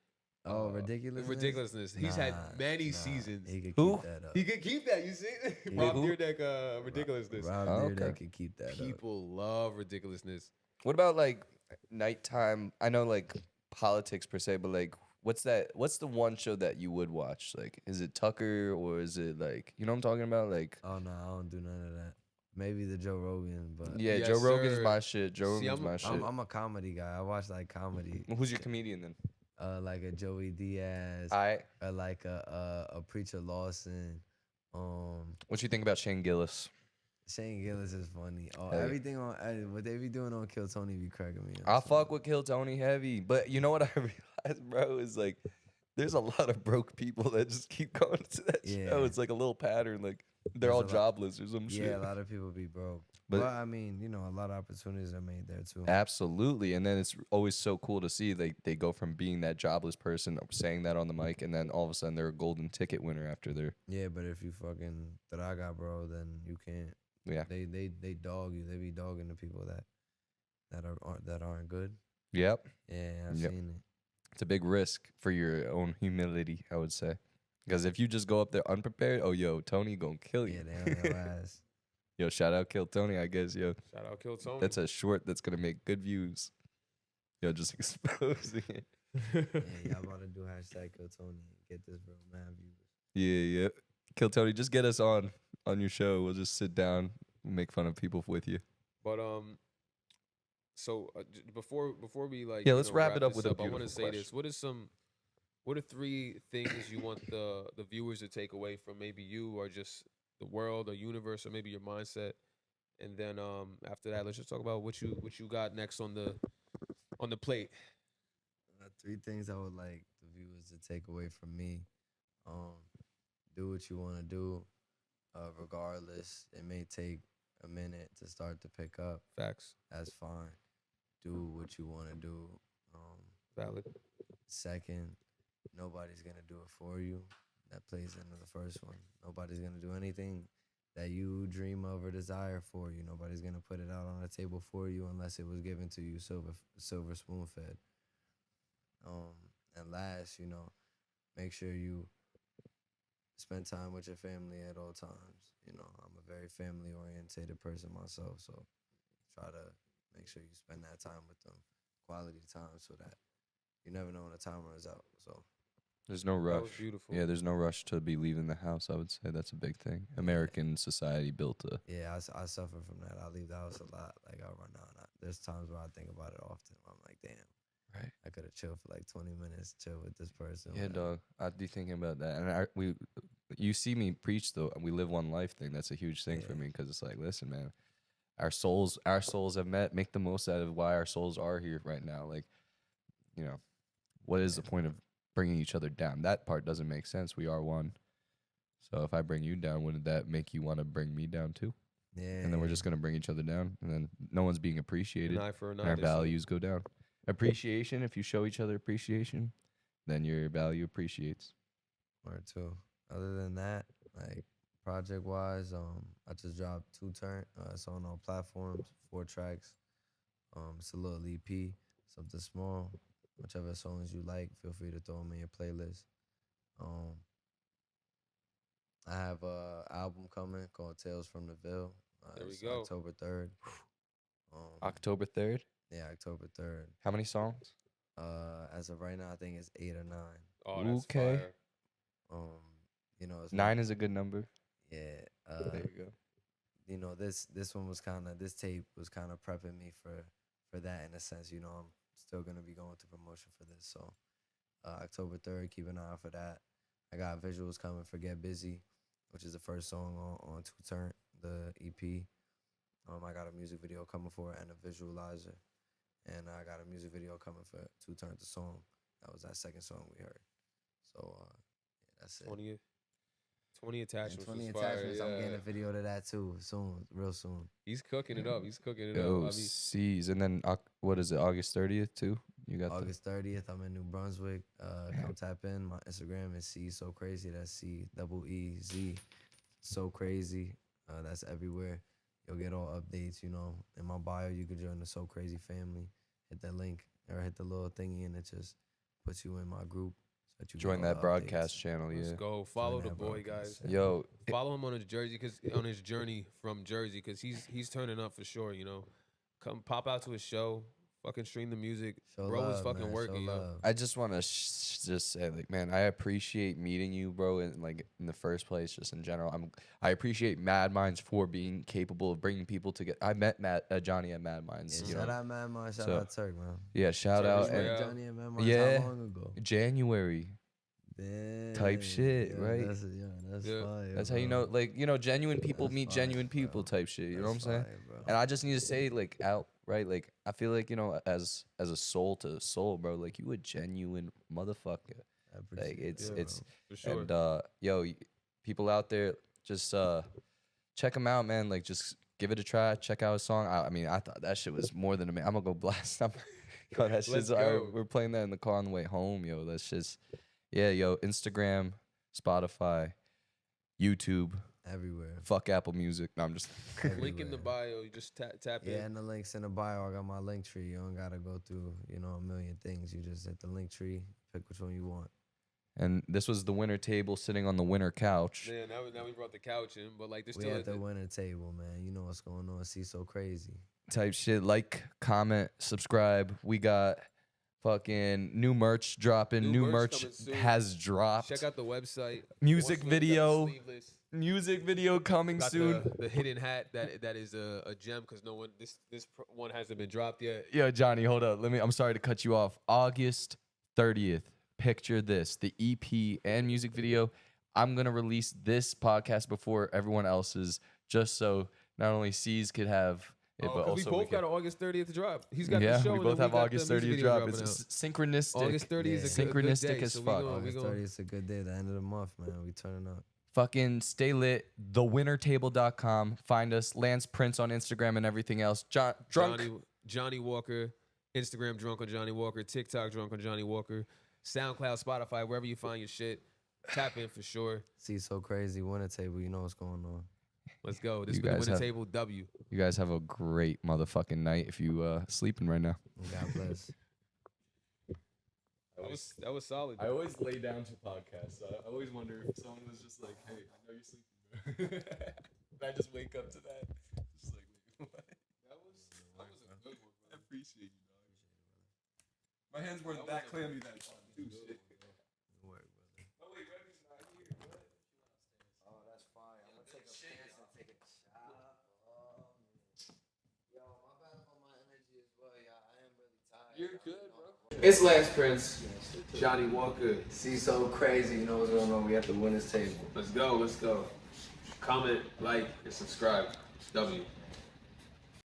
Oh, ridiculous. Ridiculousness. He's had many seasons. He could Who? keep that up. He could keep that. You see, Wait, Rob who? Deerdeck, ridiculousness. Rob Oh, Deerdeck okay. could keep that up. People love ridiculousness. What about like nighttime? I know like politics per se, but like what's that? What's the one show that you would watch? Like, is it Tucker or is it like you know what I'm talking about? Like, Oh no, I don't do none of that. Maybe the Joe Rogan, but yeah, Yes, Joe Rogan's sir. my shit. Joe See, Rogan's my shit. I'm a comedy guy. I watch like comedy. Well, who's your comedian then? Like a Joey Diaz, I. or like a Preacher Lawson. What you think about Shane Gillis? Shane Gillis is funny. Oh, Hell yeah. everything on what they be doing on Kill Tony be cracking me up. I so fuck with Kill Tony heavy, but you know what I realized, bro, is like there's a lot of broke people that just keep going to that show. Yeah. It's like a little pattern. Like they're There's all a lot- jobless or some Yeah, shit. a lot of people be broke. But- But I mean, a lot of opportunities are made there too. Absolutely. And then it's always so cool to see they go from being that jobless person saying that on the mic and then all of a sudden they're a golden ticket winner after their Yeah, but if you fucking draga, bro, then you can't. yeah. They dog you. They be dogging the people that aren't good. Yep. Yeah, I've Yep. seen it. It's a big risk for your own humility, I would say. Because if you just go up there unprepared, oh yo, Tony gonna kill you. Yeah, they on your ass. Yo, shout out Kill Tony, I guess, yo. Shout out Kill Tony. That's a short that's gonna make good views. Yo, just exposing it. Yeah, y'all about to do hashtag Kill Tony and get this bro mad views. Yeah, yeah. Kill Tony, just get us on your show. We'll just sit down, make fun of people with you. But so before we like Yeah, let's wrap it up this with a I want to beautiful say this. What are 3 things you want the viewers to take away from maybe you or just the world or universe or maybe your mindset? And then after that, let's just talk about what you got next on the plate. 3 things I would like the viewers to take away from me. Do what you want to do, regardless. It may take a minute to start to pick up. Facts. That's fine. Do what you want to do. Valid. Second, nobody's gonna do it for you. That plays into the first one. Nobody's gonna do anything that you dream of or desire for you. Nobody's gonna put it out on the table for you unless it was given to you silver spoon fed. And last, make sure you spend time with your family at all times. I'm a very family orientated person myself, so try to make sure you spend that time with them, quality time, so that you never know when the time runs out. So There's no That rush. was beautiful. Yeah, there's no rush to be leaving the house. I would say that's a big thing. American society built a. yeah, I suffer from that. I leave the house a lot. Like I run out. There's times where I think about it often. I'm like, damn, Right. I could have chilled for like 20 minutes, chill with this person. Yeah, whatever. dog. I'd be thinking about that. And you see me preach though. We live one life thing. That's a huge thing for Yeah. me because it's like, listen, man, our souls have met. Make the most out of why our souls are here right now. Like, what is the point of bringing each other down? That part doesn't make sense. We are one. So if I bring you down, wouldn't that make you want to bring me down too? Yeah. And then we're just gonna bring each other down, and then no one's being appreciated. An eye for an eye. And our they say. values go down. Appreciation. If you show each other appreciation, then your value appreciates. Or 2. Other than that, like project wise, I just dropped 2 turn. It's on all platforms, 4 tracks. It's a little EP, something small. Whichever songs you like, feel free to throw them in your playlist. I have a album coming called Tales from the Ville. There we It's go. October 3rd. October 3rd. Yeah, October 3rd. How many songs? As of right now, I think it's 8 or 9. Oh, that's Okay. fire. It's 9 is a good number. Yeah. There you go. This one was this tape was kind of prepping me for that in a sense. I'm still gonna be going through promotion for this. So October 3rd, keep an eye out for that. I got visuals coming for Get Busy, which is the first song on 2 Turn, the EP. I got a music video coming for it and a visualizer. And I got a music video coming for 2 Turn, the song. That was that second song we heard. So yeah, that's it. 20 attachments. And 20 was fire, attachments. I'm getting yeah. a video to that too soon, real soon. He's cooking it up. He's cooking it Yo, up. I mean, C's. And then what is it? August 30th too. You got August 30th, I'm in New Brunswick. Come tap in. My Instagram is CeezSoCrazy. That's CEEZ. So crazy. That's everywhere. You'll get all updates. In my bio, you can join the So Crazy family. Hit that link or hit the little thingy, and it just puts you in my group. that you Join get all that the broadcast updates. channel. Let's Yeah. go. Follow the that boy, broadcast. guys. Yo, Follow him on his Jersey, on his journey from Jersey, because he's turning up for sure. You know, come pop out to his show. Fucking stream the music. Show Bro love, is fucking man. working, Show yo. love. I just want to just say, like, man, I appreciate meeting you, bro, and like in the first place, just in general. I appreciate Mad Minds for being capable of bringing people together. I met Johnny at Mad Minds. Yeah, you shout know? out Mad Mine, shout So, out Turk, man. Yeah, shout Turk out is You and real. met Johnny and Mad Mine Yeah. how long ago? January type shit, right? That's Yeah. fire. That's how you know, like, genuine people That's meet fire, genuine people bro. type shit. You know what I'm That's saying? fire, bro. And I just need to say, like, outright, like, I feel like, as a soul to soul, bro, like, you a genuine motherfucker. I appreciate Like, it's that, it's For sure. and yo, people out there, just check him out, man. Like, just give it a try. Check out his song. I mean, I thought that shit was more than amazing. I'm gonna go blast up. Yo, that shit's Let's go. we're playing that in the car on the way home, yo. That's just, yeah, yo. Instagram, Spotify, YouTube, everywhere. fuck Apple Music. No, I'm just. Link in the everywhere. bio. You just tap Yeah, in. and the links in the bio. I got my link tree. You don't gotta go through, a million things. You just hit the link tree, pick which one you want. And this was the winner table sitting on the winner couch. Yeah, now we brought the couch in, but like there's We still at the winner table, man. You know what's going on. CeezSoCrazy. Type shit. Like, comment, subscribe. We got fucking new merch dropping. New New merch merch coming soon. has dropped. check out the website. Music Once Love got the video. sleeveless. Music video coming Got soon. the hidden hat that is a gem because no one this one hasn't been dropped yet. Yo, Johnny, hold up. I'm sorry to cut you off. August 30th. Picture this: the EP and music video. I'm gonna release this podcast before everyone else's, just so not only Ceez could have it, but we also both got an August 30th drop. He's got yeah, the show. we and both then have got August the music 30th video drop. dropping It's out. synchronistic. August 30th is a good synchronistic day, as so we fuck. gonna- August 30th is a good day. The end of the month, man. We turning up. Fucking stay lit. Thewinnertable.com. Find us. Lance Prince on Instagram and everything else. Drunk. Johnny Walker, Instagram drunk on Johnny Walker, TikTok drunk on Johnny Walker, SoundCloud, Spotify, wherever you find your shit. Tap in for sure. CeezSoCrazy winner table. You know what's going on. Let's go. This You has been the guys winner have- table W. You guys have a great motherfucking night if you sleeping right now. God bless. That was solid. I always lay down to podcasts. I always wonder if someone was just like, "Hey, I know you're sleeping," and I just wake up to that. Just like, wait, what? That was a good one. I appreciate you, dog. My hands weren't that clammy that time, too. Shit. Oh wait, Revy's not here. What? Oh, that's fine. I'm gonna take a piss and take a shot. Yo, my bad for my energy as well. Yeah, I am really tired. You're good, bro. It's Lance Prince, Johnny Walker. CeezSoCrazy. You know what's going on. We at the winners table. Let's go. Comment, like, and subscribe. W.